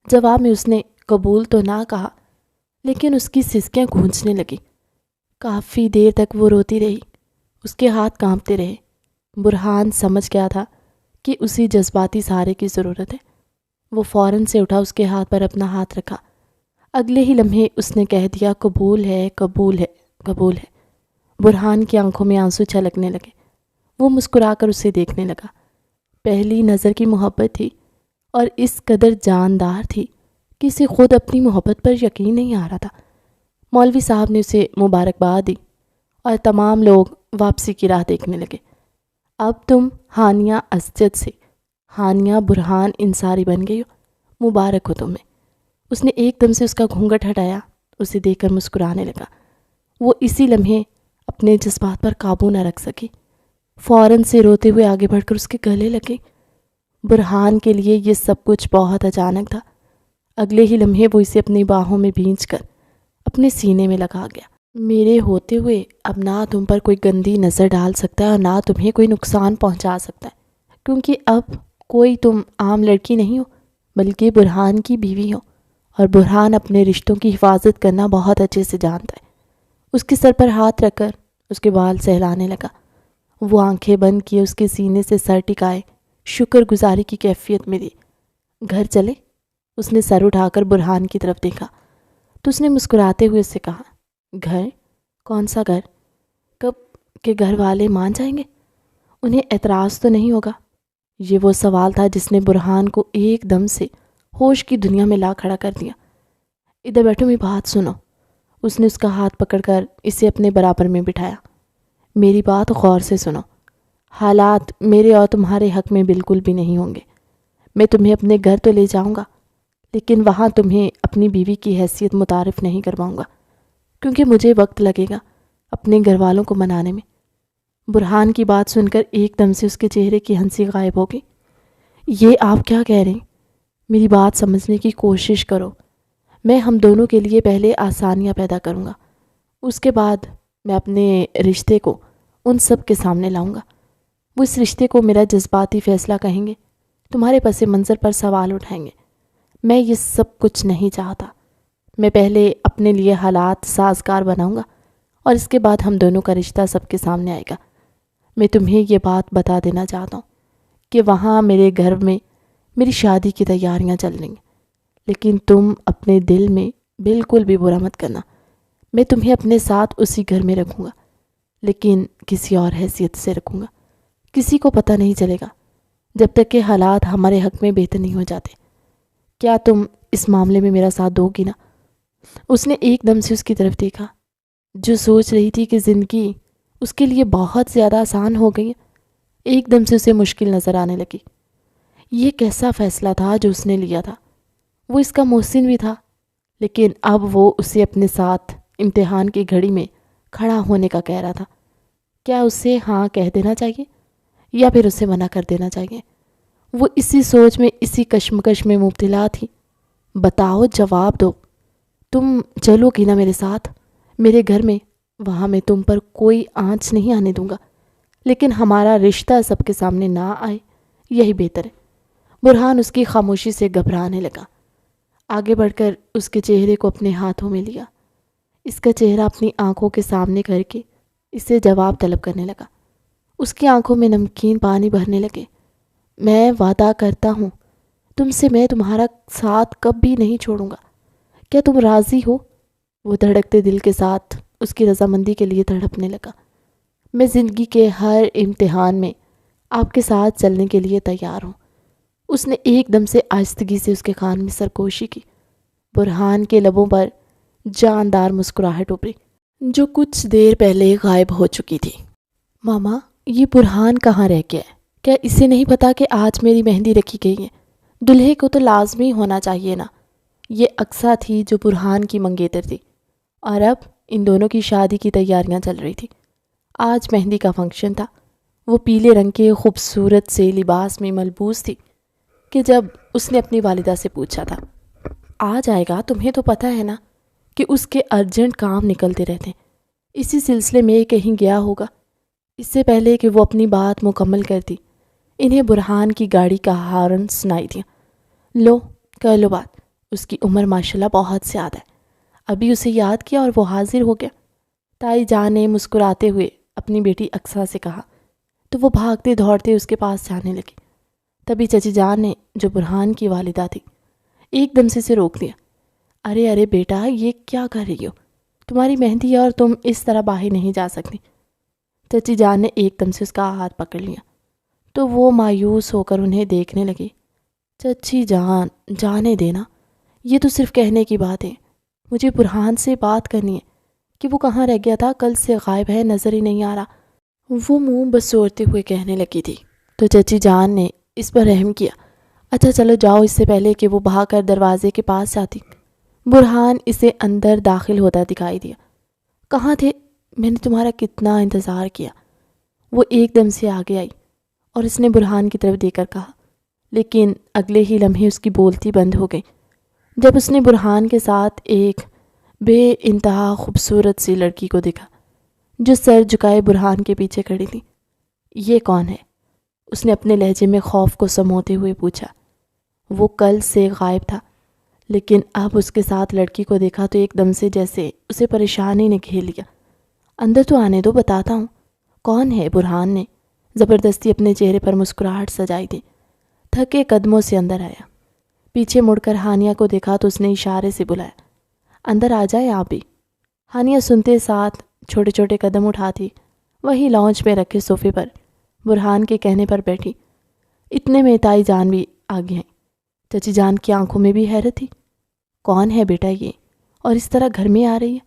S1: جواب میں اس نے قبول تو نہ کہا، لیکن اس کی سسکیاں گونجنے لگی۔ کافی دیر تک وہ روتی رہی، اس کے ہاتھ کانپتے رہے۔ برہان سمجھ گیا تھا کہ اسی جذباتی سہارے کی ضرورت ہے۔ وہ فوراً سے اٹھا، اس کے ہاتھ پر اپنا ہاتھ رکھا۔ اگلے ہی لمحے اس نے کہہ دیا، قبول ہے، قبول ہے، قبول ہے۔ برہان کی آنکھوں میں آنسو چھلکنے لگے۔ وہ مسکرا کر اسے دیکھنے لگا۔ پہلی نظر کی محبت تھی اور اس قدر جاندار تھی کہ اسے خود اپنی محبت پر یقین نہیں آ رہا تھا۔ مولوی صاحب نے اسے مبارکباد دی اور تمام لوگ واپسی کی راہ دیکھنے لگے۔ اب تم ہانیہ اسجد سے ہانیہ برہان انصاری بن گئی ہو، مبارک ہو تمہیں۔ اس نے ایک دم سے اس کا گھونگھٹ ہٹایا، اسے دیکھ کر مسکرانے لگا۔ وہ اسی لمحے اپنے جذبات پر قابو نہ رکھ سکی، فوراً سے روتے ہوئے آگے بڑھ کر اس کے گلے لگی۔ برہان کے لیے یہ سب کچھ بہت اچانک تھا۔ اگلے ہی لمحے وہ اسے اپنی باہوں میں بھینچ کر اپنے سینے میں لگا گیا۔ میرے ہوتے ہوئے اب نہ تم پر کوئی گندی نظر ڈال سکتا ہے اور نہ تمہیں کوئی نقصان پہنچا سکتا ہے، کیونکہ اب کوئی تم عام لڑکی نہیں ہو بلکہ برہان کی بیوی ہو، اور برہان اپنے رشتوں کی حفاظت کرنا بہت اچھے سے جانتا ہے۔ اس کے سر پر ہاتھ رکھ کر اس کے بال سہلانے لگا۔ وہ آنکھیں بند کیے اس کے سینے سے سر ٹکائے شکر گزاری کی کیفیت میں دی۔ گھر چلے؟ اس نے سر اٹھا کر برہان کی طرف دیکھا تو اس نے مسکراتے ہوئے اس سے کہا، گھر؟ کون سا گھر؟ کب کہ گھر والے مان جائیں گے؟ انہیں اعتراض تو نہیں ہوگا؟ یہ وہ سوال تھا جس نے برہان کو ایک دم سے ہوش کی دنیا میں لا کھڑا کر دیا۔ ادھر بیٹھو، میری بات سنو۔ اس نے اس کا ہاتھ پکڑ کر اسے اپنے برابر میں بٹھایا۔ میری بات غور سے سنو۔ حالات میرے اور تمہارے حق میں بالکل بھی نہیں ہوں گے۔ میں تمہیں اپنے گھر تو لے جاؤں گا، لیکن وہاں تمہیں اپنی بیوی کی حیثیت متعارف نہیں کرواؤں گا، کیونکہ مجھے وقت لگے گا اپنے گھر والوں کو منانے میں۔ برہان کی بات سن کر ایک دم سے اس کے چہرے کی ہنسی غائب ہو گئی۔ یہ آپ کیا کہہ رہے ہیں؟ میری بات سمجھنے کی کوشش کرو۔ میں ہم دونوں کے لیے پہلے آسانیاں پیدا کروں گا، اس کے بعد میں اپنے رشتے کو ان سب کے سامنے لاؤں گا۔ وہ اس رشتے کو میرا جذباتی فیصلہ کہیں گے، تمہارے پس منظر پر سوال اٹھائیں گے۔ میں یہ سب کچھ نہیں چاہتا۔ میں پہلے اپنے لیے حالات سازگار بناؤں گا اور اس کے بعد ہم دونوں کا رشتہ سب کے سامنے آئے گا۔ میں تمہیں یہ بات بتا دینا چاہتا ہوں کہ وہاں میرے گھر میں میری شادی کی تیاریاں چل رہی ہیں، لیکن تم اپنے دل میں بالکل بھی برا مت کرنا۔ میں تمہیں اپنے ساتھ اسی گھر میں رکھوں گا، لیکن کسی اور حیثیت سے رکھوں گا۔ کسی کو پتہ نہیں چلے گا جب تک کہ حالات ہمارے حق میں بہتر نہیں ہو جاتے۔ کیا تم اس معاملے میں میرا ساتھ دو گی نا؟ اس نے ایک دم سے اس کی طرف دیکھا، جو سوچ رہی تھی کہ زندگی اس کے لیے بہت زیادہ آسان ہو گئی ہے، ایک دم سے اسے مشکل نظر آنے لگی۔ یہ کیسا فیصلہ تھا جو اس نے لیا تھا؟ وہ اس کا محسن بھی تھا، لیکن اب وہ اسے اپنے ساتھ امتحان کی گھڑی میں کھڑا ہونے کا کہہ رہا تھا۔ کیا اسے ہاں کہہ دینا چاہیے یا پھر اسے منع کر دینا چاہیے؟ وہ اسی سوچ میں، اسی کشمکش میں مبتلا تھی۔ بتاؤ، جواب دو۔ تم چلو گی نا میرے ساتھ میرے گھر میں؟ وہاں میں تم پر کوئی آنچ نہیں آنے دوں گا، لیکن ہمارا رشتہ سب کے سامنے نہ آئے، یہی بہتر ہے۔ برہان اس کی خاموشی سے گھبرانے لگا۔ آگے بڑھ کر اس کے چہرے کو اپنے ہاتھوں میں لیا، اس کا چہرہ اپنی آنکھوں کے سامنے کر کے اسے جواب طلب کرنے لگا۔ اس کی آنکھوں میں نمکین پانی بہرنے لگے۔ میں وعدہ کرتا ہوں تم سے، میں تمہارا ساتھ کبھی نہیں چھوڑوں گا۔ کیا تم راضی ہو؟ وہ دھڑکتے دل کے ساتھ اس کی رضامندی کے لیے تڑپنے لگا۔ میں زندگی کے ہر امتحان میں آپ کے ساتھ چلنے کے لیے تیار ہوں۔ اس نے ایک دم سے آہستگی سے اس کے کان میں سرگوشی کی۔ برہان کے لبوں پر جاندار مسکراہٹ ابھری جو کچھ دیر پہلے غائب ہو چکی تھی۔ ماما، یہ برہان کہاں رہ گیا ہے؟ کیا اسے نہیں پتا کہ آج میری مہندی رکھی گئی ہے؟ دلہے کو تو لازمی ہونا چاہیے نا۔ یہ اقصیٰ تھی جو برہان کی منگیتر تھی، اور اب ان دونوں کی شادی کی تیاریاں چل رہی تھی۔ آج مہندی کا فنکشن تھا۔ وہ پیلے رنگ کے خوبصورت سے لباس میں ملبوس تھی کہ جب اس نے اپنی والدہ سے پوچھا تھا، آ جائے گا، تمہیں تو پتہ ہے نا کہ اس کے ارجنٹ کام نکلتے رہتے ہیں، اسی سلسلے میں کہیں گیا ہوگا۔ اس سے پہلے کہ وہ اپنی بات مکمل کرتی، انہیں برہان کی گاڑی کا ہارن سنائی دیا۔ لو، کر لو بات، اس کی عمر ماشاءاللہ بہت زیادہ ہے۔ ابھی اسے یاد کیا اور وہ حاضر ہو گیا۔ تائی جان نے مسکراتے ہوئے اپنی بیٹی اقصیٰ سے کہا تو وہ بھاگتے دوڑتے اس کے پاس جانے لگی۔ تبھی چچی جان نے، جو برہان کی والدہ تھی، ایک دم سے اسے روک دیا۔ ارے ارے بیٹا، یہ کیا کر رہی ہو؟ تمہاری مہندی ہے اور تم اس طرح باہر نہیں جا سکتی۔ چچی جان نے ایک دم سے اس کا ہاتھ پکڑ لیا تو وہ مایوس ہو کر انہیں دیکھنے لگی۔ چچی جان، جانے دینا، یہ تو صرف کہنے کی بات ہے۔ مجھے برہان سے بات کرنی ہے کہ وہ کہاں رہ گیا تھا، کل سے غائب ہے، نظر ہی نہیں آ رہا، وہ منہ بسورتے ہوئے کہنے لگی تھی۔ تو چچی جان نے اس پر رحم کیا۔ اچھا چلو جاؤ، اس سے پہلے کہ وہ بھاگ کر دروازے کے پاس جاتی۔ برہان اسے اندر داخل ہوتا دکھائی دیا۔ کہاں تھے؟ میں نے تمہارا کتنا انتظار کیا۔ وہ ایک دم سے آگے آئی اور اس نے برہان کی طرف دیکھ کر کہا، لیکن اگلے ہی لمحے اس کی بولتی بند ہو گئی جب اس نے برہان کے ساتھ ایک بے انتہا خوبصورت سی لڑکی کو دیکھا جو سر جھکائے برہان کے پیچھے کھڑی تھی۔ یہ کون ہے؟ اس نے اپنے لہجے میں خوف کو سموتے ہوئے پوچھا۔ وہ کل سے غائب تھا، لیکن اب اس کے ساتھ لڑکی کو دیکھا تو ایک دم سے جیسے اسے پریشانی نے گھیر لیا۔ اندر تو آنے دو، بتاتا ہوں کون ہے۔ برہان نے زبردستی اپنے چہرے پر مسکراہٹ سجائی تھی۔ تھکے قدموں سے اندر آیا، پیچھے مڑ کر ہانیہ کو دیکھا تو اس نے اشارے سے بلایا، اندر آ جائیں آپ بھی۔ ہانیہ سنتے ساتھ چھوٹے چھوٹے قدم اٹھاتی وہی لاؤنج میں رکھے صوفے پر برہان کے کہنے پر بیٹھی۔ اتنے میں تائی جان بھی آگے آئیں۔ چچی جان کی آنکھوں میں بھی حیرت تھی۔ کون ہے بیٹا یہ، اور اس طرح گھر میں آ رہی ہے؟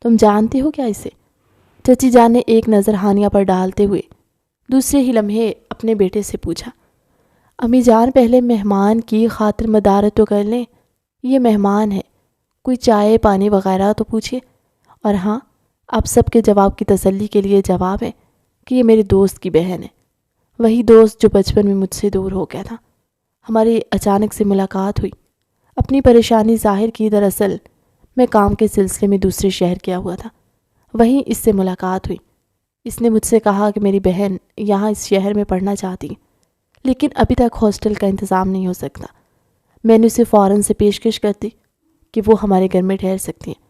S1: تم جانتے ہو کیا اسے؟ چچی جان نے ایک نظر ہانیہ پر ڈالتے ہوئے دوسرے ہی لمحے اپنے بیٹے سے پوچھا، امی جان پہلے مہمان کی خاطر مدارت تو کر لیں، یہ مہمان ہے، کوئی چائے پانی وغیرہ تو پوچھئے۔ اور ہاں، آپ سب کے جواب کی تسلی کے لیے جواب ہے کہ یہ میرے دوست کی بہن ہے، وہی دوست جو بچپن میں مجھ سے دور ہو گیا تھا۔ ہماری اچانک سے ملاقات ہوئی، اپنی پریشانی ظاہر کی، دراصل میں کام کے سلسلے میں دوسرے شہر گیا ہوا تھا، وہیں اس سے ملاقات ہوئی۔ اس نے مجھ سے کہا کہ میری بہن یہاں اس شہر میں پڑھنا چاہتی ہے، لیکن ابھی تک ہاسٹل کا انتظام نہیں ہو سکتا۔ میں نے اسے فوراً سے پیشکش کر دی کہ وہ ہمارے گھر میں ٹھہر سکتی ہیں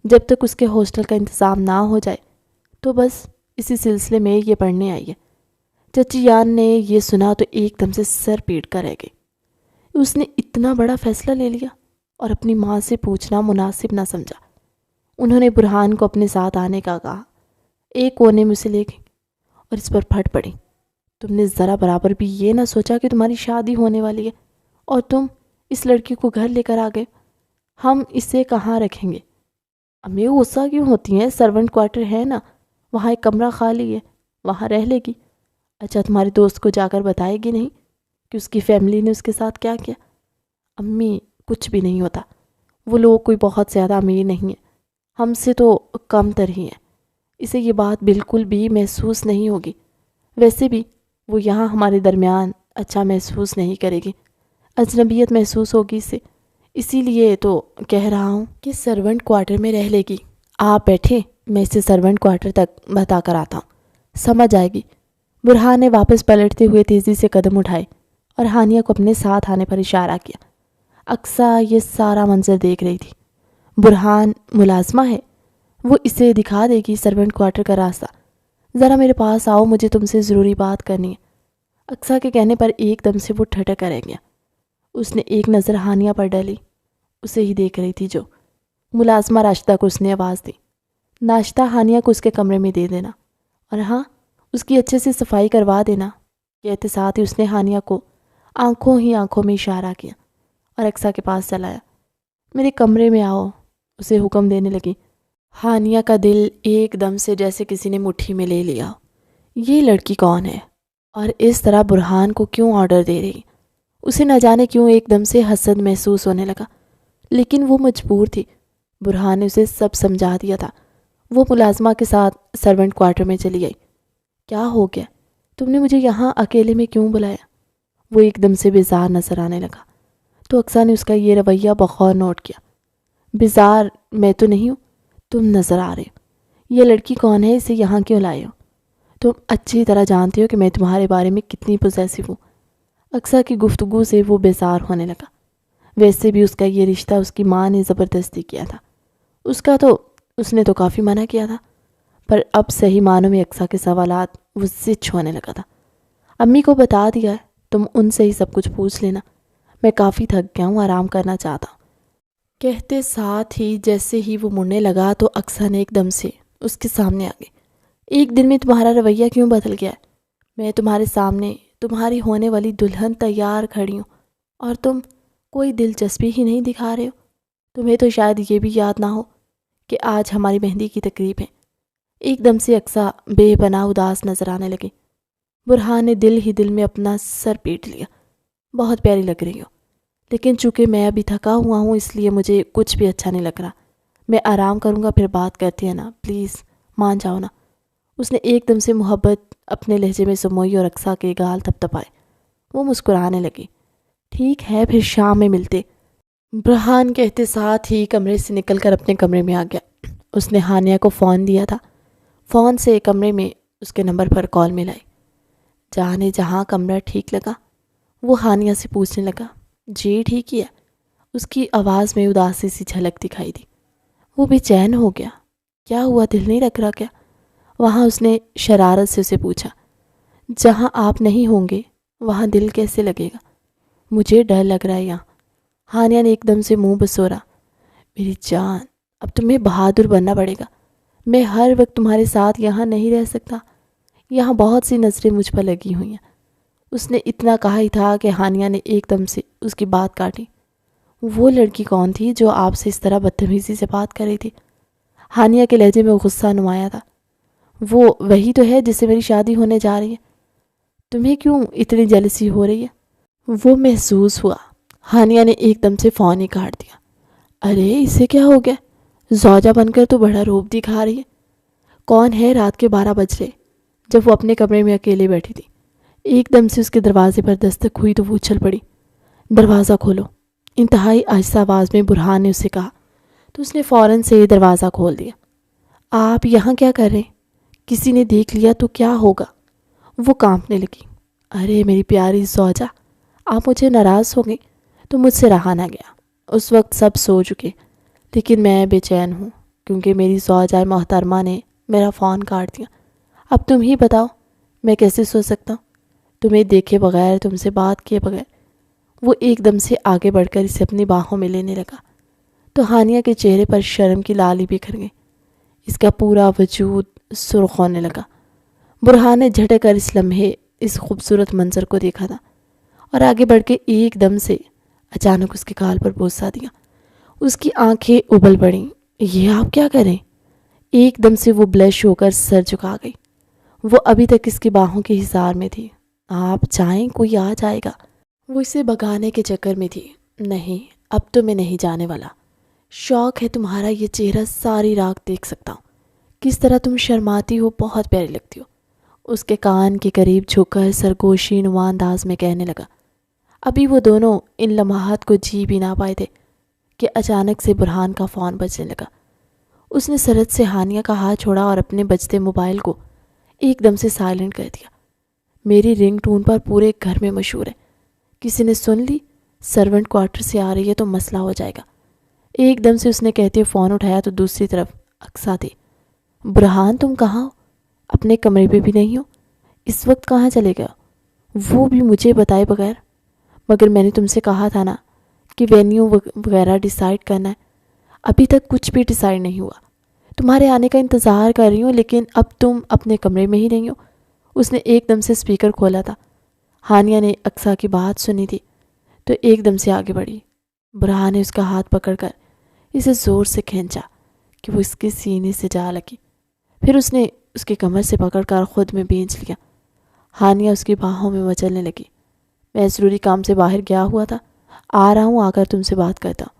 S1: جب تک اس کے ہاسٹل کا انتظام نہ ہو جائے، تو بس اسی سلسلے میں یہ پڑھنے آئی ہے۔ چچی جان نے یہ سنا تو ایک دم سے سر پیٹ کر رہ گئی۔ اس نے اتنا بڑا فیصلہ لے لیا اور اپنی ماں سے پوچھنا مناسب نہ سمجھا۔ انہوں نے برہان کو اپنے ساتھ آنے کا کہا، ایک کونے میں اسے لے گئی اور اس پر پھٹ پڑی، تم نے ذرا برابر بھی یہ نہ سوچا کہ تمہاری شادی ہونے والی ہے اور تم اس لڑکی کو گھر لے کر آ گئے؟ ہم اسے کہاں رکھیں گے؟ امی غصہ کیوں ہوتی ہیں؟ سرونٹ کوارٹر ہے نا، وہاں ایک کمرہ خالی ہے، وہاں رہ لے گی۔ اچھا تمہارے دوست کو جا کر بتائے گی نہیں کہ اس کی فیملی نے اس کے ساتھ کیا کیا؟ امی کچھ بھی نہیں ہوتا، وہ لوگ کوئی بہت زیادہ امیر نہیں ہے، ہم سے تو کم تر ہی ہیں، اسے یہ بات بالکل بھی محسوس نہیں ہوگی۔ ویسے بھی وہ یہاں ہمارے درمیان اچھا محسوس نہیں کرے گی، اجنبیت محسوس ہوگی اسے، اسی لیے تو کہہ رہا ہوں کہ سرونٹ کوارٹر میں رہ لے گی۔ آپ بیٹھے، میں اسے سرونٹ کوارٹر تک بتا کر آتا ہوں، سمجھ آئے گی۔ برہان نے واپس پلٹتے ہوئے تیزی سے قدم اٹھائے اور ہانیہ کو اپنے ساتھ آنے پر اشارہ کیا۔ اقصیٰ یہ سارا منظر دیکھ رہی تھی۔ برہان ملازمہ ہے، وہ اسے دکھا دے گی سرونٹ کوارٹر کا راستہ۔ ذرا میرے پاس آؤ، مجھے تم سے ضروری بات کرنی ہے۔ اقصیٰ کے کہنے پر ایک دم سے وہ ٹھٹک کر رہ گیا۔ اس نے ایک نظر ہانیہ پر ڈالی، اسے ہی دیکھ رہی تھی جو ملازمہ راشدہ کو اس نے آواز دی۔ ناشتہ ہانیہ کو اس کے کمرے میں دے دینا، اور ہاں اس کی اچھے سے صفائی کروا دینا۔ کہتے ساتھ ہی اس نے ہانیہ کو آنکھوں میں اشارہ کیا اور اقصیٰ کے پاس چلایا۔ میرے کمرے میں آؤ، اسے حکم دینے لگی۔ ہانیہ کا دل ایک دم سے جیسے کسی نے مٹھی میں لے لیا۔ یہ لڑکی کون ہے اور اس طرح برہان کو کیوں آرڈر دے رہی؟ اسے نہ جانے کیوں ایک دم سے حسد محسوس ہونے لگا، لیکن وہ مجبور تھی۔ برہان نے اسے سب سمجھا دیا تھا۔ وہ ملازمہ کے ساتھ سرونٹ کوارٹر میں چلی گئی۔ کیا ہو گیا؟ تم نے مجھے یہاں اکیلے میں کیوں بلایا؟ وہ ایک دم سے بیزار نظر آنے لگا، تو اقصیٰ نے اس کا یہ رویہ بغور نوٹ کیا۔ بیزار میں تو نہیں ہوں، تم نظر آ رہے ہو۔ یہ لڑکی کون ہے؟ اسے یہاں کیوں لائے ہو؟ تم اچھی طرح جانتے ہو کہ میں تمہارے بارے میں کتنی پوزیسو ہوں۔ اقصیٰ کی گفتگو سے وہ بیزار ہونے لگا۔ ویسے بھی اس کا یہ رشتہ اس کی ماں نے زبردستی کیا تھا۔ اس نے تو کافی منع کیا تھا، پر اب صحیح معنوں میں اقصیٰ کے سوالات وہ زچ ہونے لگا تھا۔ امی کو بتا دیا ہے، تم ان سے ہی سب کچھ پوچھ لینا، میں کافی تھک گیا ہوں، آرام کرنا چاہتا ہوں۔ کہتے ساتھ ہی جیسے ہی وہ مڑنے لگا تو اقصیٰ نے ایک دم سے اس کے سامنے آ گئی۔ ایک دن میں تمہارا رویہ کیوں بدل گیا ہے؟ میں تمہارے سامنے تمہاری ہونے والی دلہن تیار کھڑی ہوں اور تم کوئی دلچسپی ہی نہیں دکھا رہے ہو۔ تمہیں تو شاید یہ بھی یاد نہ ہو کہ آج ہماری مہندی کی تقریب ہے۔ ایک دم سے اقصیٰ بے پناہ اداس نظر آنے لگی۔ برہان نے دل ہی دل میں اپنا سر پیٹ لیا۔ بہت پیاری لگ رہی ہو، لیکن چونکہ میں ابھی تھکا ہوا ہوں اس لیے مجھے کچھ بھی اچھا نہیں لگ رہا۔ میں آرام کروں گا، پھر بات کرتے ہیں نا، پلیز مان جاؤ نا۔ اس نے ایک دم سے محبت اپنے لہجے میں سموئی اور اقصیٰ کے گال تھپتھپائے۔ وہ مسکرانے لگی۔ ٹھیک ہے، پھر شام میں ملتے۔ برہان کہتے ساتھ ہی کمرے سے نکل کر اپنے کمرے میں آ گیا۔ اس نے ہانیہ کو فون دیا تھا۔ فون سے کمرے میں اس کے نمبر پر کال ملائی۔ جانے جہاں کمرہ ٹھیک لگا، وہ ہانیہ سے پوچھنے لگا۔ جی ٹھیک ہی ہے۔ اس کی آواز میں اداسی سی جھلک دکھائی دی۔ وہ بے چین ہو گیا۔ کیا ہوا، دل نہیں لگ رہا کیا؟ وہاں اس نے شرارت سے اسے پوچھا۔ جہاں آپ نہیں ہوں گے وہاں دل کیسے لگے گا؟ مجھے ڈر لگ رہا ہے یہاں۔ ہانیہ نے ایک دم سے منہ بسورا۔ میری جان، اب تمہیں بہادر بننا پڑے گا۔ میں ہر وقت تمہارے ساتھ یہاں نہیں رہ سکتا۔ یہاں بہت سی نظریں مجھ پر لگی ہوئی ہیں۔ اس نے اتنا کہا ہی تھا کہ ہانیہ نے ایک دم سے اس کی بات کاٹی۔ وہ لڑکی کون تھی جو آپ سے اس طرح بدتمیزی سے بات کر رہی تھی؟ ہانیہ کے لہجے میں غصہ نمایاں تھا۔ وہ وہی تو ہے جس سے میری شادی ہونے جا رہی ہے۔ تمہیں کیوں اتنی جیلسی ہو رہی ہے؟ وہ محسوس ہوا۔ ہانیہ نے ایک دم سے فون ہی کاٹ دیا۔ ارے اسے کیا ہو گیا؟ زوجہ بن کر تو بڑا روب دکھا رہی ہے۔ کون ہے؟ رات کے 12 بج رہے، جب وہ اپنے کمرے میں اکیلے بیٹھی تھی۔ ایک دم سے اس کے دروازے پر دستک ہوئی تو وہ اچھل پڑی۔ دروازہ کھولو، انتہائی آہستہ آواز میں برہان نے اسے کہا، تو اس نے فوراً سے دروازہ کھول دیا۔ آپ یہاں کیا کر رہے ہیں؟ کسی نے دیکھ لیا تو کیا ہوگا؟ وہ کانپنے لگی۔ ارے میری پیاری زوجہ، آپ مجھے ناراض ہو گئی تو مجھ سے رہا نہ گیا۔ اس وقت سب سو چکے، لیکن میں بے چین ہوں کیونکہ میری زوجہ محترمہ نے میرا فون کاٹ دیا۔ اب تم ہی بتاؤ میں کیسے سو سکتا ہوں تمہیں دیکھے بغیر، تم سے بات کیے بغیر؟ وہ ایک دم سے آگے بڑھ کر اسے اپنی باہوں میں لینے لگا تو ہانیہ کے چہرے پر شرم کی لالی بکھر گئی۔ اس کا پورا وجود سرخ ہونے لگا۔ برہان نے جھٹک کر اس لمحے اس خوبصورت منظر کو دیکھا تھا اور آگے بڑھ کے ایک دم سے اچانک اس کے گال پر بوسہ دیا۔ اس کی آنکھیں ابل پڑیں۔ یہ آپ کیا کریں؟ ایک دم سے وہ بلش ہو کر سر جھکا گئی۔ وہ ابھی تک اس کی باہوں کے حصار میں تھی۔ آپ چاہیں کوئی آ جائے گا؟ وہ اسے بھگانے کے چکر میں تھی۔ نہیں، اب تو میں نہیں جانے والا۔ شوق ہے تمہارا یہ چہرہ ساری رات دیکھ سکتا ہوں۔ کس طرح تم شرماتی ہو، بہت پیاری لگتی ہو۔ اس کے کان کے قریب جھک کر سرگوشی نما انداز میں کہنے لگا۔ ابھی وہ دونوں ان لمحات کو جی بھی نہ پائے تھے کہ اچانک سے برہان کا فون بجنے لگا۔ اس نے سرعت سے ہانیہ کا ہاتھ چھوڑا اور اپنے بجتے موبائل کو ایک دم سے سائلنٹ کر دیا۔ میری رنگ ٹون پر پورے گھر میں مشہور ہے، کسی نے سن لی، سرونٹ کوارٹر سے آ رہی ہے تو مسئلہ ہو جائے گا۔ ایک دم سے اس نے کہتے فون اٹھایا تو دوسری طرف اقصیٰ تھی۔ برہان تم کہاں ہو؟ اپنے کمرے پہ بھی نہیں ہو؟ اس وقت کہاں چلے گئے؟ وہ بھی مجھے بتائے بغیر؟ مگر میں نے تم سے کہا تھا نا کہ وینیو وغیرہ ڈیسائیڈ کرنا ہے۔ ابھی تک کچھ بھی ڈیسائیڈ نہیں ہوا۔ تمہارے آنے کا انتظار کر رہی ہوں، لیکن اب تم اپنے کمرے میں ہی نہیں ہو۔ اس نے ایک دم سے اسپیکر کھولا تھا۔ ہانیہ نے اقصیٰ کی بات سنی تھی تو ایک دم سے آگے بڑھی۔ برہان نے اس کا ہاتھ پکڑ کر اسے زور سے کھینچا کہ وہ اس کے سینے سے جا لگی۔ پھر اس نے اس کی کمر سے پکڑ کر خود میں بھینچ لیا۔ ہانیہ اس کی باہوں میں مچلنے لگی۔ میں ضروری کام سے باہر گیا ہوا تھا، آ رہا ہوں، آ کر تم سے بات کرتا ہوں۔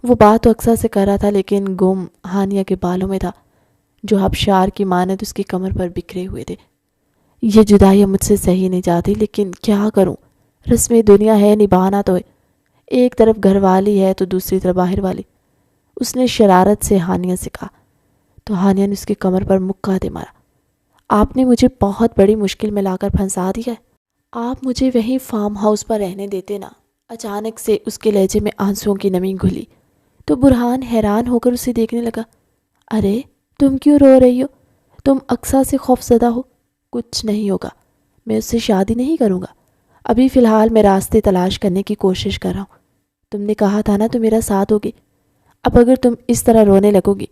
S1: وہ بات تو اقصیٰ سے کر رہا تھا، لیکن گم ہانیہ کے بالوں میں تھا جو آبشار کی مانند اس کی کمر پر بکھرے ہوئے تھے۔ یہ جدائی مجھ سے سہی نہیں جاتی، لیکن کیا کروں، رسم دنیا ہے، نبھانا تو ہے۔ ایک طرف گھر والی ہے تو دوسری طرف باہر والی۔ اس نے شرارت سے ہانیہ سے کہا تو ہانیہ نے اس کی کمر پر مکہ دے مارا۔ آپ نے مجھے بہت بڑی مشکل میں لا کر پھنسا دیا ہے۔ آپ مجھے وہیں فارم ہاؤس پر رہنے دیتے نا۔ اچانک سے اس کے لہجے میں آنسوؤں کی نمی گھلی تو برہان حیران ہو کر اسے دیکھنے لگا۔ ارے تم کیوں رو رہی ہو؟ تم اقصیٰ سے خوف زدہ ہو؟ کچھ نہیں ہوگا، میں اس سے شادی نہیں کروں گا۔ ابھی فی الحال میں راستے تلاش کرنے کی کوشش کر رہا ہوں۔ تم نے کہا تھا نا تو میرا ساتھ ہوگی۔ اب اگر تم اس طرح رونے لگو گی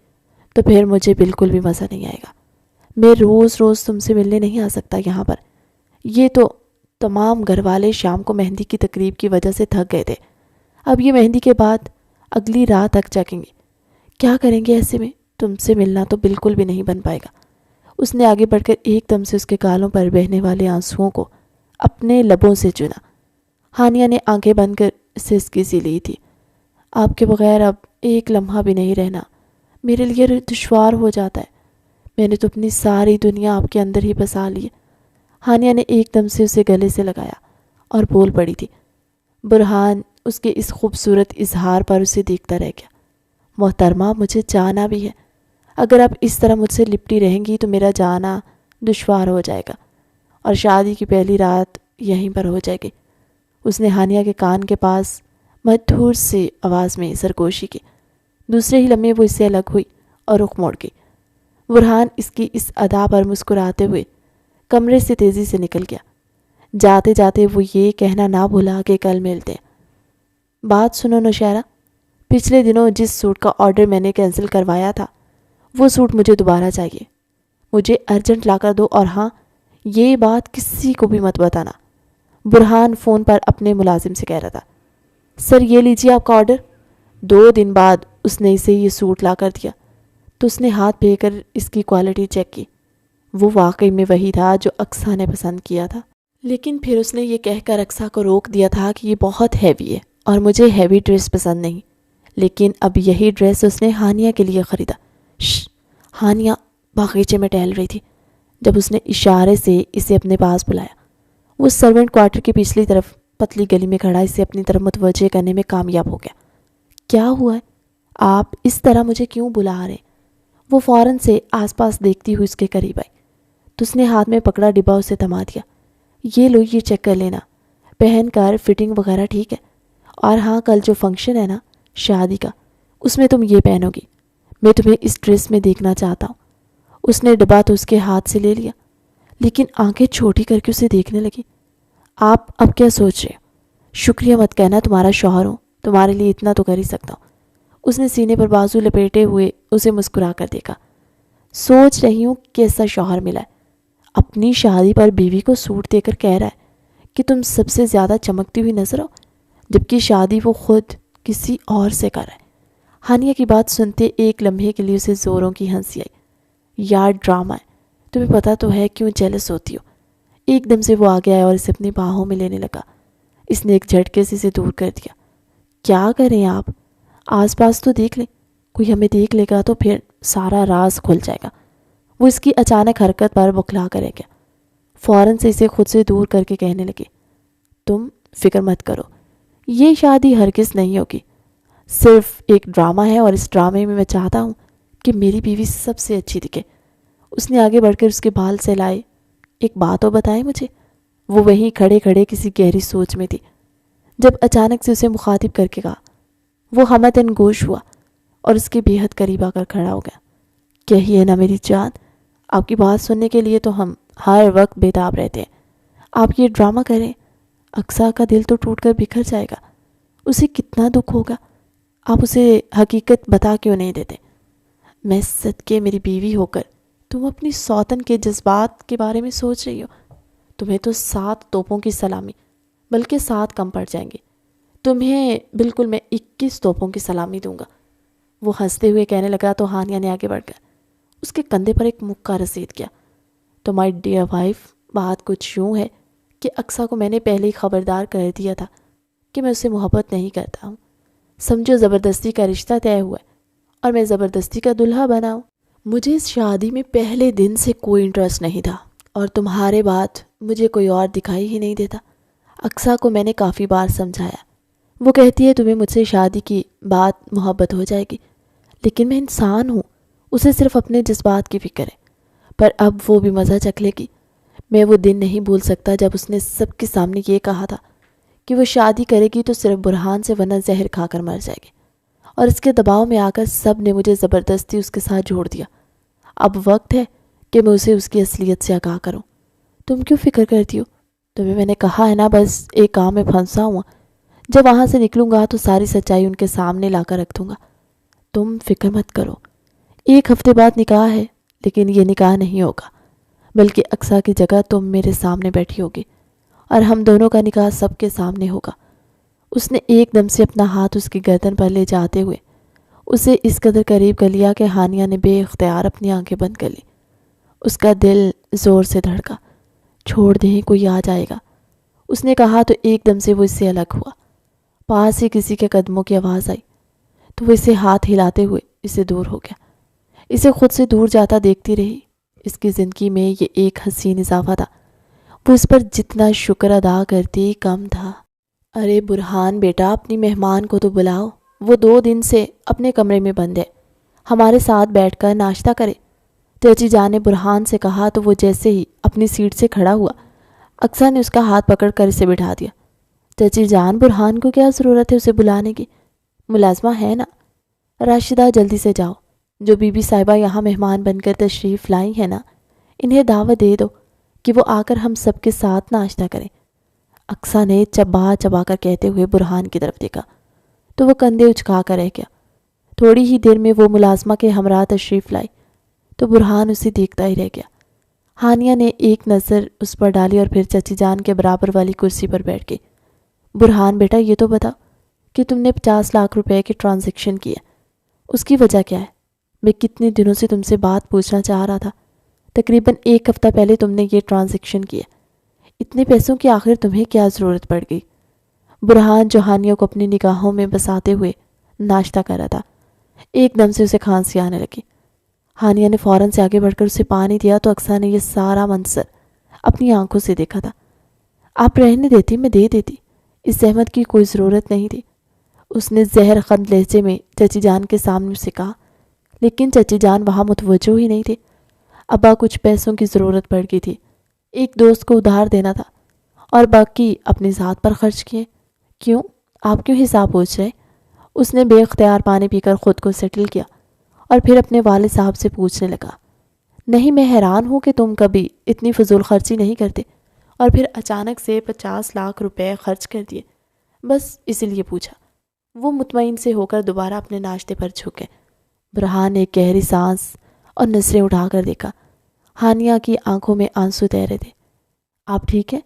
S1: تو پھر مجھے بالکل بھی مزہ نہیں آئے گا۔ میں روز روز تم سے ملنے نہیں آ سکتا یہاں پر۔ یہ تو تمام گھر والے شام کو مہندی کی تقریب کی وجہ سے تھک گئے تھے۔ اب یہ مہندی کے بعد اگلی رات تک جاگیں گے۔ کیا کریں گے ایسے میں؟ تم سے ملنا تو بالکل بھی نہیں بن پائے گا۔ اس نے آگے بڑھ کر ایک دم سے اس کے گالوں پر بہنے والے آنسوؤں کو اپنے لبوں سے چنا۔ ہانیہ نے آنکھیں بند کر سسکی سی لی تھی۔ آپ کے بغیر اب ایک لمحہ بھی نہیں رہنا میرے لیے دشوار ہو جاتا ہے۔ میں نے تو اپنی ساری دنیا آپ کے اندر ہی بسا لی ہے۔ ہانیہ نے ایک دم سے اسے گلے سے لگایا اور بول پڑی تھی۔ برہان اس کے اس خوبصورت اظہار پر اسے دیکھتا رہ گیا۔ محترمہ، مجھے جانا بھی ہے۔ اگر آپ اس طرح مجھ سے لپٹی رہیں گی تو میرا جانا دشوار ہو جائے گا اور شادی کی پہلی رات یہیں پر ہو جائے گی۔ اس نے ہانیہ کے کان کے پاس مدھور سی آواز میں سرگوشی کی۔ دوسرے ہی لمحے وہ اس سے الگ ہوئی اور رخ موڑ گئی۔ برہان اس کی اس ادا پر مسکراتے ہوئے کمرے سے تیزی سے نکل گیا۔ جاتے جاتے وہ یہ کہنا نہ بھولا کہ کل ملتے ہیں۔ بات سنو نوشہرہ، پچھلے دنوں جس سوٹ کا آرڈر میں نے کینسل کروایا تھا وہ سوٹ مجھے دوبارہ چاہیے۔ مجھے ارجنٹ لا کر دو، اور ہاں، یہ بات کسی کو بھی مت بتانا۔ برہان فون پر اپنے ملازم سے کہہ رہا تھا۔ سر، یہ لیجیے آپ کا آرڈر۔ 2 دن بعد اس نے اسے یہ سوٹ لا کر دیا تو اس نے ہاتھ پھیر کر اس کی کوالٹی چیک کی۔ وہ واقعی میں وہی تھا جو اقصیٰ نے پسند کیا تھا، لیکن پھر اس نے یہ کہہ کر اقصیٰ کو روک دیا تھا کہ یہ بہت ہیوی ہے اور مجھے ہیوی ڈریس پسند نہیں۔ لیکن اب یہی ڈریس اس نے ہانیہ کے لیے خریدا۔ ہانیہ باغیچے میں ٹہل رہی تھی جب اس نے اشارے سے اسے اپنے پاس بلایا۔ وہ سرونٹ کوارٹر کی پچھلی طرف پتلی گلی میں کھڑا اسے اپنی طرف متوجہ کرنے میں کامیاب ہو گیا۔ کیا ہوا ہے؟ آپ اس طرح مجھے کیوں بلا رہے ہیں؟ وہ فوراً سے آس پاس دیکھتی ہوئی اس کے قریب آئی تو اس نے ہاتھ میں پکڑا ڈبہ اسے تھما دیا۔ یہ لو، یہ چیک کر لینا، پہن کر فٹنگ وغیرہ ٹھیک ہے؟ اور ہاں، کل جو فنکشن ہے نا شادی کا، اس میں تم یہ پہنو گی۔ میں تمہیں اس ڈریس میں دیکھنا چاہتا ہوں۔ اس نے ڈبہ تو اس کے ہاتھ سے لے لیا، لیکن آنکھیں چھوٹی کر کے اسے دیکھنے لگی۔ آپ اب کیا سوچ رہے ہو؟ شکریہ مت کہنا، تمہارا شوہر ہوں، تمہارے لیے اتنا تو کر ہی سکتا ہوں۔ اس نے سینے پر بازو لپیٹے ہوئے اسے مسکرا کر دیکھا۔ سوچ رہی ہوں کیسا شوہر ملا ہے، اپنی شادی پر بیوی کو سوٹ دے کر کہہ رہا ہے کہ تم سب سے زیادہ چمکتی ہوئی نظر ہو، جبکہ شادی وہ خود کسی اور سے کر رہا ہے۔ ہانیہ کی بات سنتے ایک لمحے کے لیے اسے زوروں کی ہنسی آئی۔ یار ڈرامہ ہے، تمہیں پتہ تو ہے کیوں جیلس ہوتی ہو۔ ایک دم سے وہ آگے آیا اور اسے اپنی باہوں میں لینے لگا۔ اس نے ایک جھٹکے سے اسے دور کر دیا۔ کیا کریں آپ؟ آس پاس تو دیکھ لیں، کوئی ہمیں دیکھ لے گا تو پھر سارا راز کھل جائے گا۔ وہ اس کی اچانک حرکت پر بکھلا کر رہ گیا۔ فوراً سے اسے خود سے دور کر کے کہنے لگے، تم فکر مت کرو، یہ شادی ہرگز نہیں ہوگی، صرف ایک ڈرامہ ہے، اور اس ڈرامے میں چاہتا ہوں کہ میری بیوی سب سے اچھی دکھے۔ اس نے آگے بڑھ کر اس کے بال سہلائے۔ ایک بات اور بتائیں مجھے۔ وہ وہیں کھڑے کھڑے کسی گہری سوچ میں تھی جب اچانک سے اسے مخاطب کر کے کہا۔ وہ ہمدن گوش ہوا اور اس کے بے حد قریب آ کر کھڑا ہو گیا۔ کہیے نا میری جان، آپ کی بات سننے کے لیے تو ہم ہر وقت بےتاب رہتے ہیں۔ آپ یہ ڈرامہ کریں، اقصیٰ کا دل تو ٹوٹ کر بکھر جائے گا، اسے کتنا دکھ ہوگا۔ آپ اسے حقیقت بتا کیوں نہیں دیتے؟ میں صدقے میری بیوی ہو کر تم اپنی سوتن کے جذبات کے بارے میں سوچ رہی ہو؟ تمہیں تو 7 توپوں کی سلامی، بلکہ 7 کم پڑ جائیں گے۔ تمہیں بالکل میں 21 توپوں کی سلامی دوں گا۔ وہ ہنستے ہوئے کہنے لگا تو ہانیہ نے آگے بڑھ کر اس کے کندھے پر ایک مکہ رسید کیا۔ تو مائی ڈیئر وائف، بات کچھ یوں ہے کہ اقصیٰ کو میں نے پہلے ہی خبردار کر دیا تھا کہ میں اسے محبت نہیں کرتا ہوں۔ سمجھو زبردستی کا رشتہ طے ہوا ہے اور میں زبردستی کا دلہا بنا ہوں۔ مجھے اس شادی میں پہلے دن سے کوئی انٹرسٹ نہیں تھا اور تمہارے بعد مجھے کوئی اور دکھائی ہی نہیں دیتا۔ اقصیٰ کو میں نے کافی بار سمجھایا، وہ کہتی ہے تمہیں مجھ سے شادی کی بات محبت ہو جائے گی، لیکن میں انسان ہوں، اسے صرف اپنے جذبات کی فکر ہے۔ پر اب وہ بھی مزہ چکھ لے گی۔ میں وہ دن نہیں بھول سکتا جب اس نے سب کے سامنے یہ کہا تھا کہ وہ شادی کرے گی تو صرف برہان سے، ورنہ زہر کھا کر مر جائے گی، اور اس کے دباؤ میں آ کر سب نے مجھے زبردستی اس کے ساتھ جوڑ دیا۔ اب وقت ہے کہ میں اسے اس کی اصلیت سے آگاہ کروں۔ تم کیوں فکر کرتی ہو؟ تمہیں میں نے کہا ہے نا، بس ایک کام میں پھنسا ہوں، جب وہاں سے نکلوں گا تو ساری سچائی ان کے سامنے لا کر رکھ دوں گا۔ تم فکر مت کرو، 1 ہفتے بعد نکاح ہے، لیکن یہ نکاح نہیں ہوگا، بلکہ اقصیٰ کی جگہ تم میرے سامنے بیٹھی ہوگی اور ہم دونوں کا نکاح سب کے سامنے ہوگا۔ اس نے ایک دم سے اپنا ہاتھ اس کی گردن پر لے جاتے ہوئے اسے اس قدر قریب کر لیا کہ ہانیہ نے بے اختیار اپنی آنکھیں بند کر لی۔ اس کا دل زور سے دھڑکا۔ چھوڑ دیں، کوئی آ جائے گا، اس نے کہا تو ایک دم سے وہ اس سے الگ ہوا۔ پاس ہی کسی کے قدموں کی آواز آئی تو وہ اسے ہاتھ ہلاتے ہوئے اسے دور ہو گیا۔ اسے خود سے دور جاتا دیکھتی رہی۔ اس کی زندگی میں یہ ایک حسین اضافہ تھا، وہ اس پر جتنا شکر ادا کرتی کم تھا۔ ارے برہان بیٹا، اپنی مہمان کو تو بلاؤ، وہ 2 دن سے اپنے کمرے میں بند ہے، ہمارے ساتھ بیٹھ کر ناشتہ کرے۔ چچی جان نے برہان سے کہا تو وہ جیسے ہی اپنی سیٹ سے کھڑا ہوا، اقصیٰ نے اس کا ہاتھ پکڑ کر اسے بٹھا دیا۔ چچی جان، برہان کو کیا ضرورت ہے اسے بلانے کی؟ ملازمہ ہے نا۔ راشدہ، جلدی سے جاؤ، جو بی بی صاحبہ یہاں مہمان بن کر تشریف لائی ہیں نا، انہیں دعوت دے دو کہ وہ آ کر ہم سب کے ساتھ ناشتہ کریں۔ اقصیٰ نے چبا چبا کر کہتے ہوئے برہان کی طرف دیکھا تو وہ کندھے اچکا کر رہ گیا۔ تھوڑی ہی دیر میں وہ ملازمہ کے ہمراہ تشریف لائی تو برہان اسے دیکھتا ہی رہ گیا۔ ہانیہ نے ایک نظر اس پر ڈالی اور پھر چچی جان کے برابر والی کرسی پر بیٹھ گئی۔ برہان بیٹا، یہ تو بتا کہ تم نے 50 لاکھ روپے کی ٹرانزیکشن کی ہے، اس کی وجہ کیا ہے؟ میں کتنے دنوں سے تم سے بات پوچھنا چاہ رہا تھا۔ تقریباً 1 ہفتہ پہلے تم نے یہ ٹرانزیکشن کی ہے، اتنے پیسوں کی آخر تمہیں کیا ضرورت پڑ گئی؟ برہان، جو ہانیہ کو اپنی نگاہوں میں بساتے ہوئے ناشتہ کر رہا تھا، ایک دم سے اسے کھانسی آنے لگی۔ ہانیہ نے فوراً سے آگے بڑھ کر اسے پانی دیا تو اقصیٰ نے یہ سارا منظر اپنی آنکھوں سے دیکھا تھا۔ آپ رہنے دیتی، میں دے دیتی، اس زحمت کی کوئی ضرورت نہیں تھی، اس نے زہر خند لہجے میں چچی جان کے سامنے سے کہا، لیکن چچی جان وہاں متوجہ ہی نہیں تھے۔ ابا، کچھ پیسوں کی ضرورت پڑ گئی تھی، ایک دوست کو ادھار دینا تھا اور باقی اپنی ذات پر خرچ کیے۔ کیوں؟ آپ کیوں حساب پوچھ رہے؟ اس نے بے اختیار پانی پی کر خود کو سیٹل کیا اور پھر اپنے والد صاحب سے پوچھنے لگا، نہیں، میں حیران ہوں کہ تم کبھی اتنی فضول خرچی نہیں کرتے اور پھر اچانک سے 50 لاکھ روپے خرچ کر دیے، بس اسی لیے پوچھا۔ وہ مطمئن سے ہو کر دوبارہ اپنے ناشتے پر جھکے۔ برہان نے گہری سانس اور نظریں اٹھا کر دیکھا۔ ہانیہ کی آنکھوں میں آنسو تیر رہے تھے۔ آپ ٹھیک ہے؟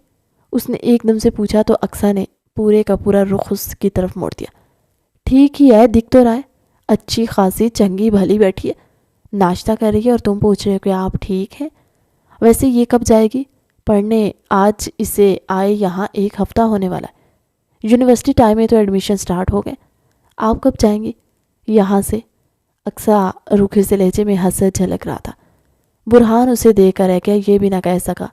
S1: اس نے ایک دم سے پوچھا تو اقصیٰ نے پورے کا پورا رخ اس کی طرف موڑ دیا۔ ٹھیک ہی ہے، دکھ تو رہا ہے، اچھی خاصی چنگی بھلی بیٹھی ہے، ناشتہ کر رہی ہے اور تم پوچھ رہے ہو کہ آپ ٹھیک ہیں؟ ویسے یہ کب جائے گی پڑھنے؟ آج اسے آئے یہاں 1 ہفتہ ہونے والا ہے، یونیورسٹی ٹائم میں تو ایڈمیشن سٹارٹ ہو گئے۔ آپ کب جائیں گی یہاں سے؟ اقصیٰ روکھے سے لہجے میں حسد جھلک رہا تھا۔ برہان اسے دیکھ کر رہ گیا، یہ بھی نہ کہہ سکا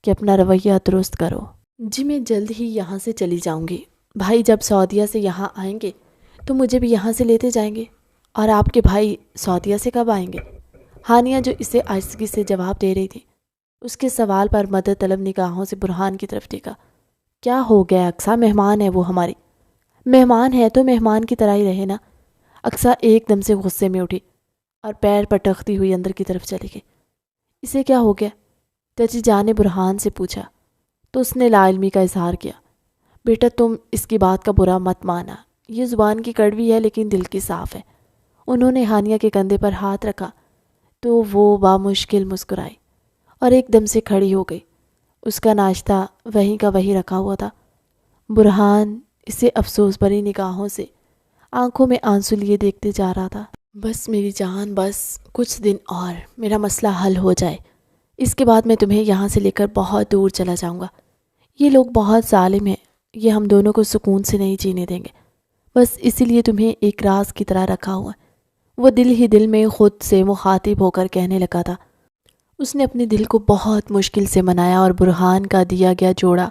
S1: کہ اپنا رویہ درست کرو۔ جی میں جلد ہی یہاں سے چلی جاؤں گی، بھائی جب سعودیہ سے یہاں آئیں گے تو مجھے بھی یہاں سے لیتے جائیں گے۔ اور آپ کے بھائی سعودیہ سے کب آئیں گے؟ ہانیہ، جو اسے آہستگی سے جواب دے رہی تھی، اس کے سوال پر مدد طلب نگاہوں سے برہان کی طرف دیکھا۔ کیا ہو گیا اقصیٰ؟ مہمان ہے وہ ہماری۔ مہمان ہے تو مہمان کی طرح ہی رہے نا۔ اقصیٰ ایک دم سے غصے میں اٹھی اور پیر پٹکتی ہوئی اندر کی طرف چلی گئی۔ اسے کیا ہو گیا؟ چچی جان نے برہان سے پوچھا تو اس نے لا علمی کا اظہار کیا۔ بیٹا، تم اس کی بات کا برا مت مانا، یہ زبان کی کڑوی ہے لیکن دل کی صاف ہے، انہوں نے ہانیہ کے کندھے پر ہاتھ رکھا تو وہ بامشکل مسکرائی اور ایک دم سے کھڑی ہو گئی۔ اس کا ناشتہ وہیں کا وہیں رکھا ہوا تھا۔ برہان اسے افسوس بھری نگاہوں سے آنکھوں میں آنسو لیے دیکھتے جا رہا تھا۔ بس میری جان، بس کچھ دن اور میرا مسئلہ حل ہو جائے، اس کے بعد میں تمہیں یہاں سے لے کر بہت دور چلا جاؤں گا۔ یہ لوگ بہت ظالم ہیں، یہ ہم دونوں کو سکون سے نہیں جینے دیں گے۔ بس اسی لیے تمہیں ایک راز کی طرح رکھا ہوا ہے۔ وہ دل ہی دل میں خود سے مخاطب ہو کر کہنے لگا تھا۔ اس نے اپنے دل کو بہت مشکل سے منایا اور برہان کا دیا گیا جوڑا،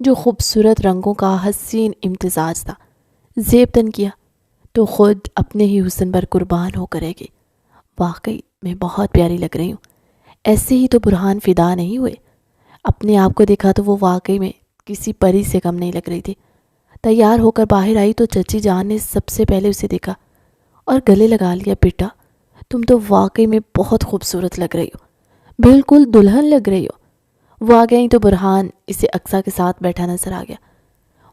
S1: جو خوبصورت رنگوں کا حسین امتزاج تھا، زیب تن کیا تو خود اپنے ہی حسن پر قربان ہو کرے گی۔ واقعی میں بہت پیاری لگ رہی ہوں۔ ایسے ہی تو برہان فدا نہیں ہوئے۔ اپنے آپ کو دیکھا تو وہ واقعی میں کسی پری سے کم نہیں لگ رہی تھی۔ تیار ہو کر باہر آئی تو چچی جان نے سب سے پہلے اسے دیکھا اور گلے لگا لیا۔ بیٹا، تم تو واقعی میں بہت خوبصورت لگ رہی ہو، بالکل دلہن لگ رہی ہو۔ وہ آ گئی تو برہان اسے اقصیٰ کے ساتھ بیٹھا نظر آ گیا۔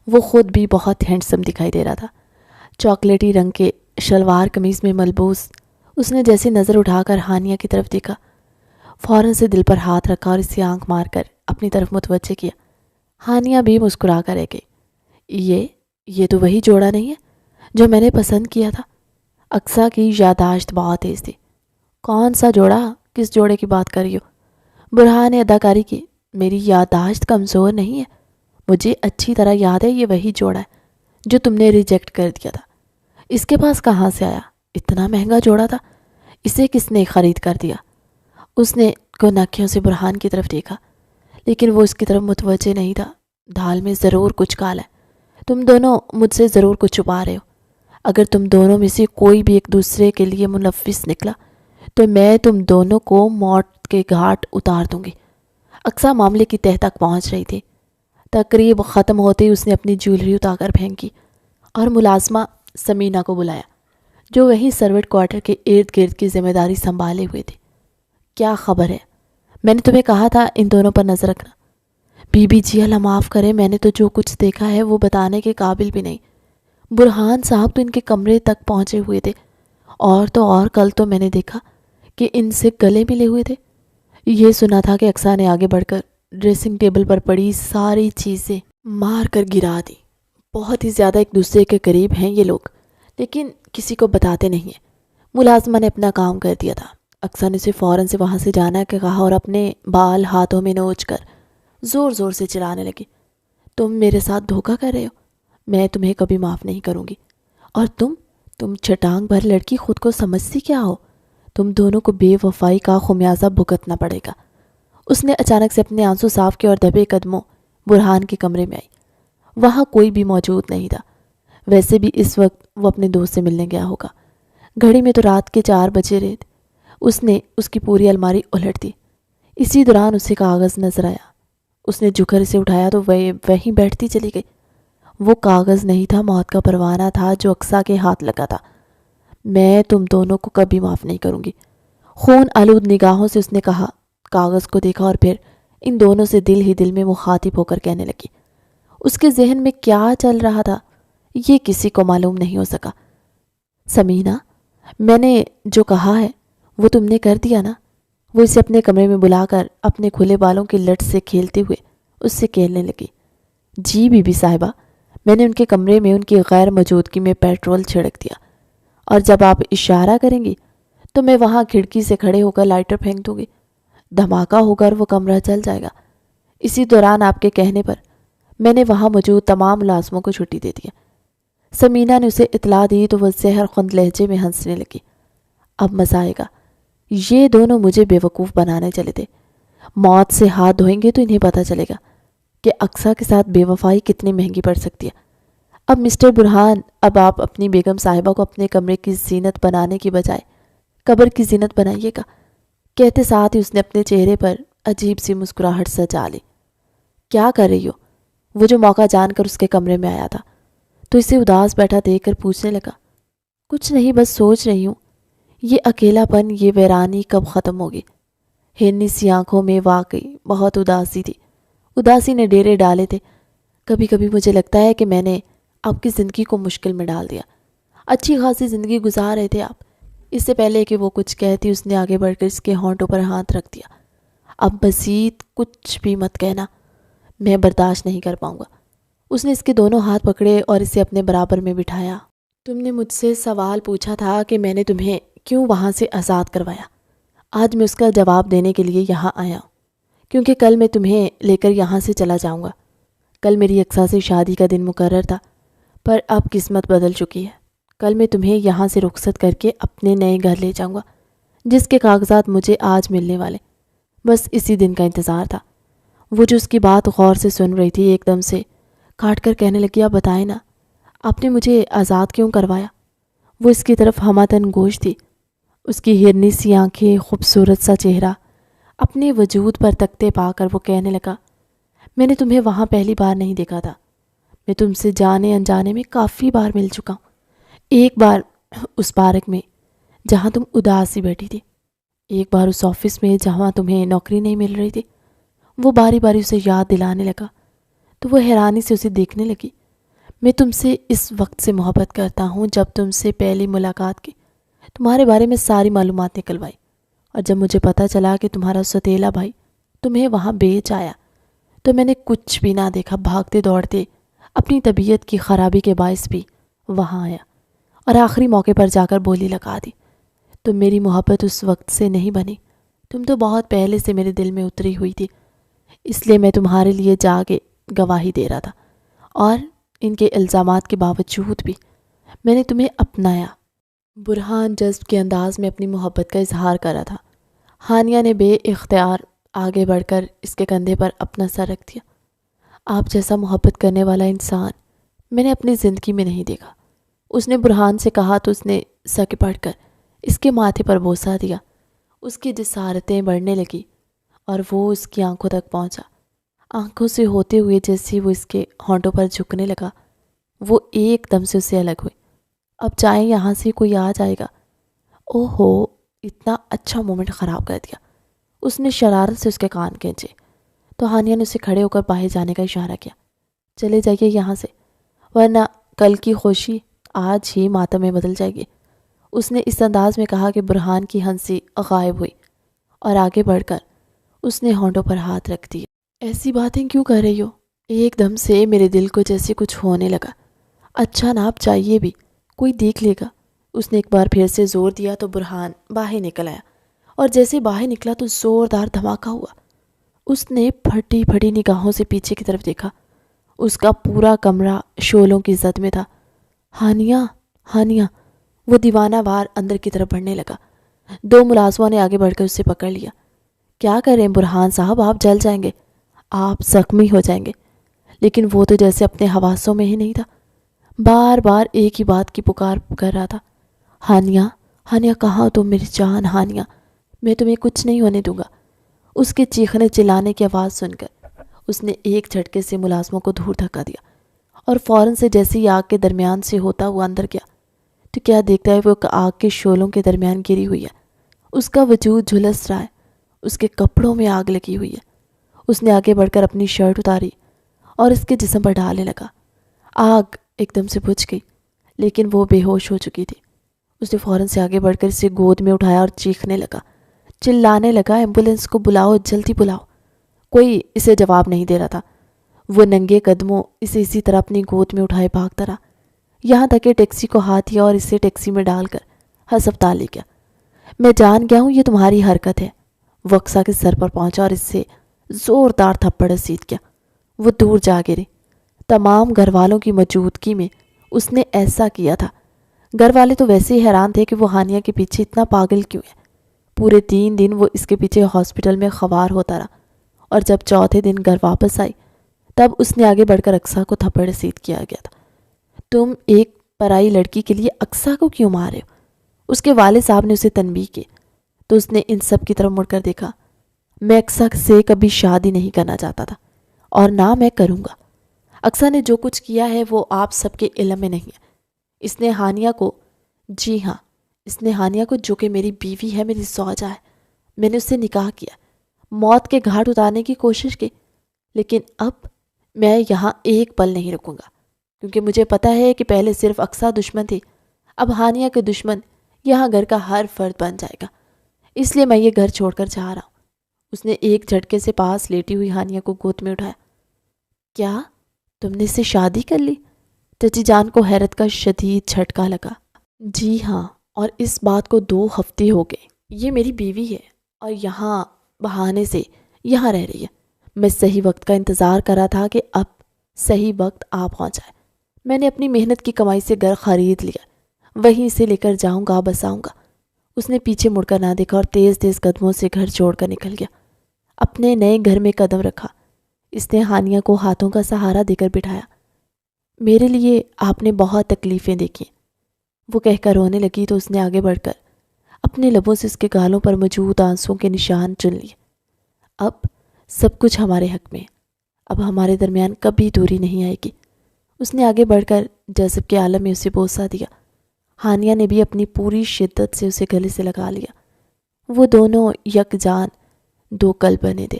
S1: وہ خود بھی بہت ہینڈسم دکھائی دے رہا تھا۔ چاکلیٹی رنگ کے شلوار قمیض میں ملبوس اس نے جیسے نظر اٹھا کر ہانیہ کی طرف دیکھا، فوراً سے دل پر ہاتھ رکھا اور اسے آنکھ مار کر اپنی طرف متوجہ کیا۔ ہانیہ بھی مسکرا کر رہ گئی۔ یہ تو وہی جوڑا نہیں ہے جو میں نے پسند کیا تھا۔ اقصیٰ کی یادداشت بہت تیز تھی۔ کون سا جوڑا؟ کس جوڑے کی بات کر رہی ہو؟ برہان نے اداکاری کی۔ میری یادداشت کمزور نہیں ہے، مجھے اچھی طرح یاد ہے یہ وہی جوڑا ہے جو تم نے ریجیکٹ کر دیا تھا۔ اس کے پاس کہاں سے آیا؟ اتنا مہنگا جوڑا تھا، اسے کس نے خرید کر دیا؟ اس نے کونکھیوں سے برہان کی طرف دیکھا، لیکن وہ اس کی طرف متوجہ نہیں تھا۔ دھال میں ضرور کچھ کالا ہے، تم دونوں مجھ سے ضرور کچھ چھپا رہے ہو۔ اگر تم دونوں میں سے کوئی بھی ایک دوسرے کے لیے منفس نکلا تو میں تم دونوں کو موت کے گھاٹ اتار دوں گی۔ اقصیٰ معاملے کی تہہ تک پہنچ رہی تھی۔ تقریب ختم ہوتے ہی اس نے اپنی جیولری اتار کر پھینکی اور ملازمہ سمینہ کو بلایا، جو وہیں سروٹ کوارٹر کے ارد گرد کی ذمہ داری سنبھالے ہوئے تھی۔ کیا خبر ہے؟ میں نے تمہیں کہا تھا ان دونوں پر نظر رکھنا۔ بی بی جی اللہ معاف کرے، میں نے تو جو کچھ دیکھا ہے وہ بتانے کے قابل بھی نہیں۔ برہان صاحب تو ان کے کمرے تک پہنچے ہوئے تھے، اور کل تو میں نے دیکھا کہ ان سے گلے ملے ہوئے تھے۔ یہ سنا تھا کہ اقصیٰ نے آگے بڑھ کر ڈریسنگ ٹیبل پر پڑی ساری چیزیں مار کر گرا دی۔ بہت ہی زیادہ ایک دوسرے کے قریب ہیں یہ لوگ، لیکن کسی کو بتاتے نہیں ہیں۔ ملازمہ نے اپنا کام کر دیا تھا۔ اقصیٰ نے اسے فوراً سے وہاں سے جانا کے کہا اور اپنے بال ہاتھوں میں نوچ کر زور زور سے چلانے لگی۔ تم میرے ساتھ دھوکہ کر رہے ہو، میں تمہیں کبھی معاف نہیں کروں گی۔ اور تم چھٹانگ بھر لڑکی خود کو سمجھتی کیا ہو؟ تم دونوں کو بے وفائی کا خمیازہ بھگتنا پڑے گا۔ اس نے اچانک سے اپنے آنسو صاف کیے اور دبے قدموں برہان کے کمرے میں آئی۔ وہاں کوئی بھی موجود نہیں تھا۔ ویسے بھی اس وقت وہ اپنے دوست سے ملنے گیا ہوگا۔ گھڑی میں تو رات کے 4 بجے رہے تھے۔ اس نے اس کی پوری الماری الٹ دی۔ اسی دوران اسے کاغذ نظر آیا۔ اس نے جھک کر اسے اٹھایا تو وہیں بیٹھتی چلی گئی۔ وہ کاغذ نہیں تھا، موت کا پروانہ تھا جو اقصیٰ کے ہاتھ لگا تھا۔ میں تم دونوں کو کبھی معاف نہیں کروں گی، خون آلود نگاہوں سے اس نے کہا۔ کاغذ کو دیکھا اور پھر ان دونوں سے دل ہی دل میں مخاطب ہو کر کہنے لگی۔ اس کے ذہن میں کیا چل رہا تھا یہ کسی کو معلوم نہیں ہو سکا۔ سمینہ، میں نے جو کہا ہے وہ تم نے کر دیا نا؟ وہ اسے اپنے کمرے میں بلا کر اپنے کھلے بالوں کی لٹ سے کھیلتے ہوئے اس سے کہنے لگی۔ جی بی بی صاحبہ، میں نے ان کے کمرے میں ان کی غیر موجودگی میں پیٹرول چھڑک دیا، اور جب آپ اشارہ کریں گی تو میں وہاں کھڑکی سے کھڑے ہو کر لائٹر پھینک دوں گی۔ دھماکہ ہو کر وہ کمرہ جل جائے گا۔ اسی دوران آپ کے کہنے پر میں نے وہاں موجود تمام ملازموں کو چھٹی دے دیا۔ سمینہ نے اسے اطلاع دی تو وہ زہر خوند لہجے میں ہنسنے لگی۔ اب مزہ آئے گا، یہ دونوں مجھے بیوقوف بنانے چلے تھے۔ موت سے ہاتھ دھوئیں گے تو انہیں پتہ چلے گا کہ اقصیٰ کے ساتھ بے وفائی کتنی مہنگی پڑ سکتی ہے۔ اب مسٹر برہان، اب آپ اپنی بیگم صاحبہ کو اپنے کمرے کی زینت بنانے کی بجائے قبر کی زینت بنائیے گا۔ کہتے ساتھ ہی اس نے اپنے چہرے پر عجیب سی مسکراہٹ سجا لی۔ کیا کر رہی ہو؟ وہ جو موقع جان کر اس کے کمرے میں آیا تھا تو اسے اداس بیٹھا دیکھ کر پوچھنے لگا۔ کچھ نہیں، بس سوچ رہی ہوں یہ اکیلا پن، یہ ویرانی کب ختم ہوگی۔ ہرنی سی آنکھوں میں واقعی بہت اداسی تھی۔ اداسی نے ڈیرے ڈالے تھے۔ کبھی کبھی مجھے لگتا ہے کہ میں نے آپ کی زندگی کو مشکل میں ڈال دیا۔ اچھی خاصی زندگی گزار رہے تھے آپ، اس سے پہلے کہ وہ کچھ کہتی اس نے آگے بڑھ کر اس کے ہونٹوں پر ہاتھ رکھ دیا۔ اب مزید کچھ بھی مت کہنا، میں برداشت نہیں کر پاؤں گا۔ اس نے اس کے دونوں ہاتھ پکڑے اور اسے اپنے برابر میں بٹھایا۔ تم نے مجھ سے سوال پوچھا تھا کہ میں نے تمہیں کیوں وہاں سے آزاد کروایا۔ آج میں اس کا جواب دینے کے لیے یہاں آیا ہوں، کیونکہ کل میں تمہیں لے کر یہاں سے چلا جاؤں گا۔ کل میری اقصیٰ سے شادی کا دن مقرر تھا، پر اب قسمت بدل چکی ہے۔ کل میں تمہیں یہاں سے رخصت کر کے اپنے نئے گھر لے جاؤں گا، جس کے کاغذات مجھے آج ملنے والے۔ بس اسی دن کا انتظار تھا۔ وہ جو اس کی بات غور سے سن رہی تھی ایک دم سے کاٹ کر کہنے لگی، آپ بتائیں نا، آپ نے مجھے آزاد کیوں کروایا؟ وہ اس کی طرف ہمہ گوش تھی۔ اس کی ہرنی سی آنکھیں، خوبصورت سا چہرہ، اپنے وجود پر تکتے پا کر وہ کہنے لگا، میں نے تمہیں وہاں پہلی بار نہیں دیکھا تھا۔ میں تم سے جانے انجانے میں کافی بار مل چکا ہوں۔ ایک بار اس پارک میں جہاں تم اداس سی بیٹھی تھی، ایک بار اس آفس میں جہاں تمہیں نوکری نہیں مل رہی تھی۔ وہ باری باری اسے یاد دلانے لگا تو وہ حیرانی سے اسے دیکھنے لگی۔ میں تم سے اس وقت سے محبت کرتا ہوں جب تم سے پہلی ملاقات کی، تمہارے بارے میں ساری معلومات نکلوائی، اور جب مجھے پتہ چلا کہ تمہارا سوتیلا بھائی تمہیں وہاں بیچ آیا تو میں نے کچھ بھی نہ دیکھا، بھاگتے دوڑتے اپنی طبیعت کی خرابی کے باعث بھی وہاں آیا اور آخری موقع پر جا کر بولی لگا دی۔ تم میری محبت اس وقت سے نہیں بنی، تم تو بہت پہلے سے میرے دل میں اتری ہوئی تھی، اس لیے میں تمہارے لیے جا کے گواہی دے رہا تھا، اور ان کے الزامات کے باوجود بھی میں نے تمہیں اپنایا۔ برہان جذب کے انداز میں اپنی محبت کا اظہار کر رہا تھا۔ ہانیہ نے بے اختیار آگے بڑھ کر اس کے کندھے پر اپنا سر رکھ دیا۔ آپ جیسا محبت کرنے والا انسان میں نے اپنی زندگی میں نہیں دیکھا، اس نے برہان سے کہا تو اس نے سر پڑ کر اس کے ماتھے پر بوسہ دیا۔ اس کی جسارتیں بڑھنے لگی اور وہ اس کی آنکھوں تک پہنچا۔ آنکھوں سے ہوتے ہوئے جیسے وہ اس کے ہونٹوں پر جھکنے لگا، وہ ایک دم سے اسے الگ ہوئی۔ اب چاہے یہاں سے کوئی آ جائے گا۔ او ہو، اتنا اچھا مومنٹ خراب کر دیا۔ اس نے شرارت سے اس کے کان کھینچے تو ہانیہ نے اسے کھڑے ہو کر باہر جانے کا اشارہ کیا۔ چلے جائیے یہاں سے، ورنہ کل کی خوشی آج ہی ماتم میں بدل جائے گی۔ اس نے اس انداز میں کہا کہ برہان کی ہنسی غائب ہوئی اور آگے بڑھ کر اس نے ہونٹوں پر ہاتھ رکھ دیے۔ ایسی باتیں کیوں کر رہی ہو؟ ایک دم سے میرے دل کو جیسے کچھ ہونے لگا۔ اچھا نا، آپ چاہیے بھی، کوئی دیکھ لے گا۔ اس نے ایک بار پھر سے زور دیا تو برہان باہر نکل آیا، اور جیسے باہر نکلا تو زوردار دھماکہ ہوا۔ اس نے پھٹی پھٹی نگاہوں سے پیچھے کی طرف دیکھا۔ اس کا پورا کمرہ شعلوں کی زد میں تھا۔ ہانیہ، ہانیہ، وہ دیوانہ وار اندر کی طرف بڑھنے لگا۔ دو ملازموں نے آگے بڑھ کر اسے پکڑ لیا۔ کیا کریں برہان صاحب، آپ جل جائیں گے، آپ زخمی ہو جائیں گے۔ لیکن وہ تو جیسے اپنے حواسوں میں ہی نہیں تھا، بار بار ایک ہی بات کی پکار کر رہا تھا، ہانیہ، ہانیہ کہاں ہو تم میری جان؟ ہانیہ، میں تمہیں کچھ نہیں ہونے دوں گا۔ اس کے چیخنے چلانے کی آواز سن کر اس نے ایک جھٹکے سے ملازموں کو دور دھکا دیا اور فوراً سے جیسے ہی آگ کے درمیان سے ہوتا ہوا اندر گیا تو کیا دیکھتا ہے وہ آگ کے شعلوں کے درمیان گری ہوئی ہے۔ اس کا وجود جھلس رہا ہے، اس کے کپڑوں میں آگ لگی ہوئی ہے۔ اس نے آگے بڑھ کر اپنی شرٹ اتاری اور اس کے جسم پر ڈالنے لگا۔ آگ ایک دم سے بجھ گئی، لیکن وہ بے ہوش ہو چکی تھی۔ اس نے فوراً سے آگے بڑھ کر اسے گود میں اٹھایا اور چیخنے لگا، چلانے لگا، ایمبولینس کو بلاؤ، جلدی بلاؤ۔ کوئی اسے جواب نہیں دے رہا تھا۔ وہ ننگے قدموں اسے اسی طرح اپنی گود میں اٹھائے بھاگتا رہا، یہاں تک کہ ٹیکسی کو ہاتھ دیا اور اسے ٹیکسی میں ڈال کر ہسپتال لے گیا۔ میں جان گیا ہوں یہ تمہاری حرکت ہے۔ وہ اقصیٰ کے سر پر پہنچا اور اس سے زوردار تھپڑ رسید کیا۔ وہ دور جا گری۔ تمام گھر والوں کی موجودگی میں اس نے ایسا کیا تھا۔ گھر والے تو ویسے ہی حیران تھے کہ وہ ہانیہ کے پیچھے اتنا پاگل کیوں ہے۔ پورے 3 دن وہ اس کے پیچھے ہاسپٹل میں خوار ہوتا رہا، اور جب چوتھے دن گھر واپس آئی تب اس نے آگے بڑھ کر اقصیٰ کو تھپڑ رسید کیا گیا تھا۔ تم ایک پرائی لڑکی کے لیے اقصیٰ کو کیوں مار رہے ہو؟ اس کے والد صاحب نے اسے تنبیہ کی تو اس نے ان سب کی طرف مڑ کر دیکھا۔ میں اقصیٰ سے کبھی شادی نہیں کرنا چاہتا تھا، اور نہ میں کروں گا۔ اقصیٰ نے جو کچھ کیا ہے وہ آپ سب کے علم میں نہیں ہے۔ اس نے ہانیہ کو، جی ہاں، اس نے ہانیہ کو، جو کہ میری بیوی ہے، میری زوجہ ہے، میں نے اس سے نکاح کیا، موت کے گھاٹ اتارنے کی کوشش کی، لیکن اب میں یہاں ایک پل نہیں رکوں گا، کیونکہ مجھے پتہ ہے کہ پہلے صرف اقصیٰ دشمن تھی، اب ہانیہ کے دشمن یہاں گھر کا ہر فرد بن جائے گا، اس لیے میں یہ گھر چھوڑ کر جا رہا ہوں۔ اس نے ایک جھٹکے سے پاس لیٹی ہوئی ہانیہ کو گود میں اٹھایا۔ کیا تم نے اس سے شادی کر لی؟ چچی جان کو حیرت کا شدید جھٹکا لگا۔ جی ہاں، اور اس بات کو 2 ہفتے ہو گئے۔ یہ میری بیوی ہے اور یہاں بہانے سے یہاں رہ رہی ہے۔ میں صحیح وقت کا انتظار کر رہا تھا کہ اب صحیح وقت آ پہنچائے۔ میں نے اپنی محنت کی کمائی سے گھر خرید لیا، وہیں سے لے کر جاؤں گا، بساؤں گا۔ اس نے پیچھے مڑ کر نہ دیکھا اور تیز تیز قدموں سے گھر چھوڑ کر نکل گیا۔ اپنے نئے گھر میں قدم رکھا۔ اس نے ہانیہ کو ہاتھوں کا سہارا دے کر بٹھایا۔ میرے لیے آپ نے بہت تکلیفیں دیکھی، وہ کہہ کر رونے لگی تو اس نے آگے بڑھ کر اپنے لبوں سے اس کے گالوں پر موجود آنسوؤں کے نشان چن لیے۔ اب سب کچھ ہمارے حق میں ہے، اب ہمارے درمیان کبھی دوری نہیں آئے گی۔ اس نے آگے بڑھ کر جذب کے عالم میں اسے بوسہ دیا۔ ہانیہ نے بھی اپنی پوری شدت سے اسے گلے سے لگا لیا۔ وہ دونوں یکجان 2 قلب بنے تھے۔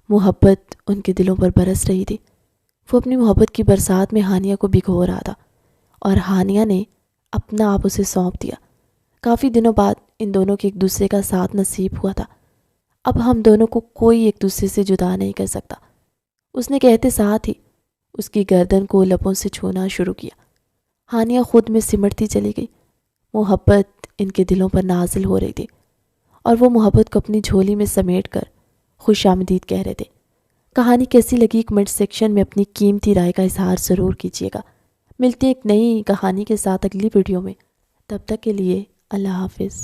S1: محبت ان کے دلوں پر برس رہی تھی۔ وہ اپنی محبت کی برسات میں ہانیہ کو بھگو رہا تھا اور ہانیہ نے اپنا آپ اسے سونپ دیا۔ کافی دنوں بعد ان دونوں کے ایک دوسرے کا ساتھ نصیب ہوا تھا۔ اب ہم دونوں کو کوئی ایک دوسرے سے جدا نہیں کر سکتا، اس نے کہتے ساتھ ہی اس کی گردن کو لبوں سے چھونا شروع کیا۔ ہانیہ خود میں سمٹتی چلی گئی۔ محبت ان کے دلوں پر نازل ہو رہی تھی اور وہ محبت کو اپنی جھولی میں سمیٹ کر خوش آمدید کہہ رہے تھے۔ کہانی کیسی لگی کمنٹ سیکشن میں اپنی قیمتی رائے کا اظہار ضرور کیجیے گا۔ ملتے ہیں ایک نئی کہانی کے ساتھ اگلی ویڈیو میں، تب تک کے لیے اللہ حافظ۔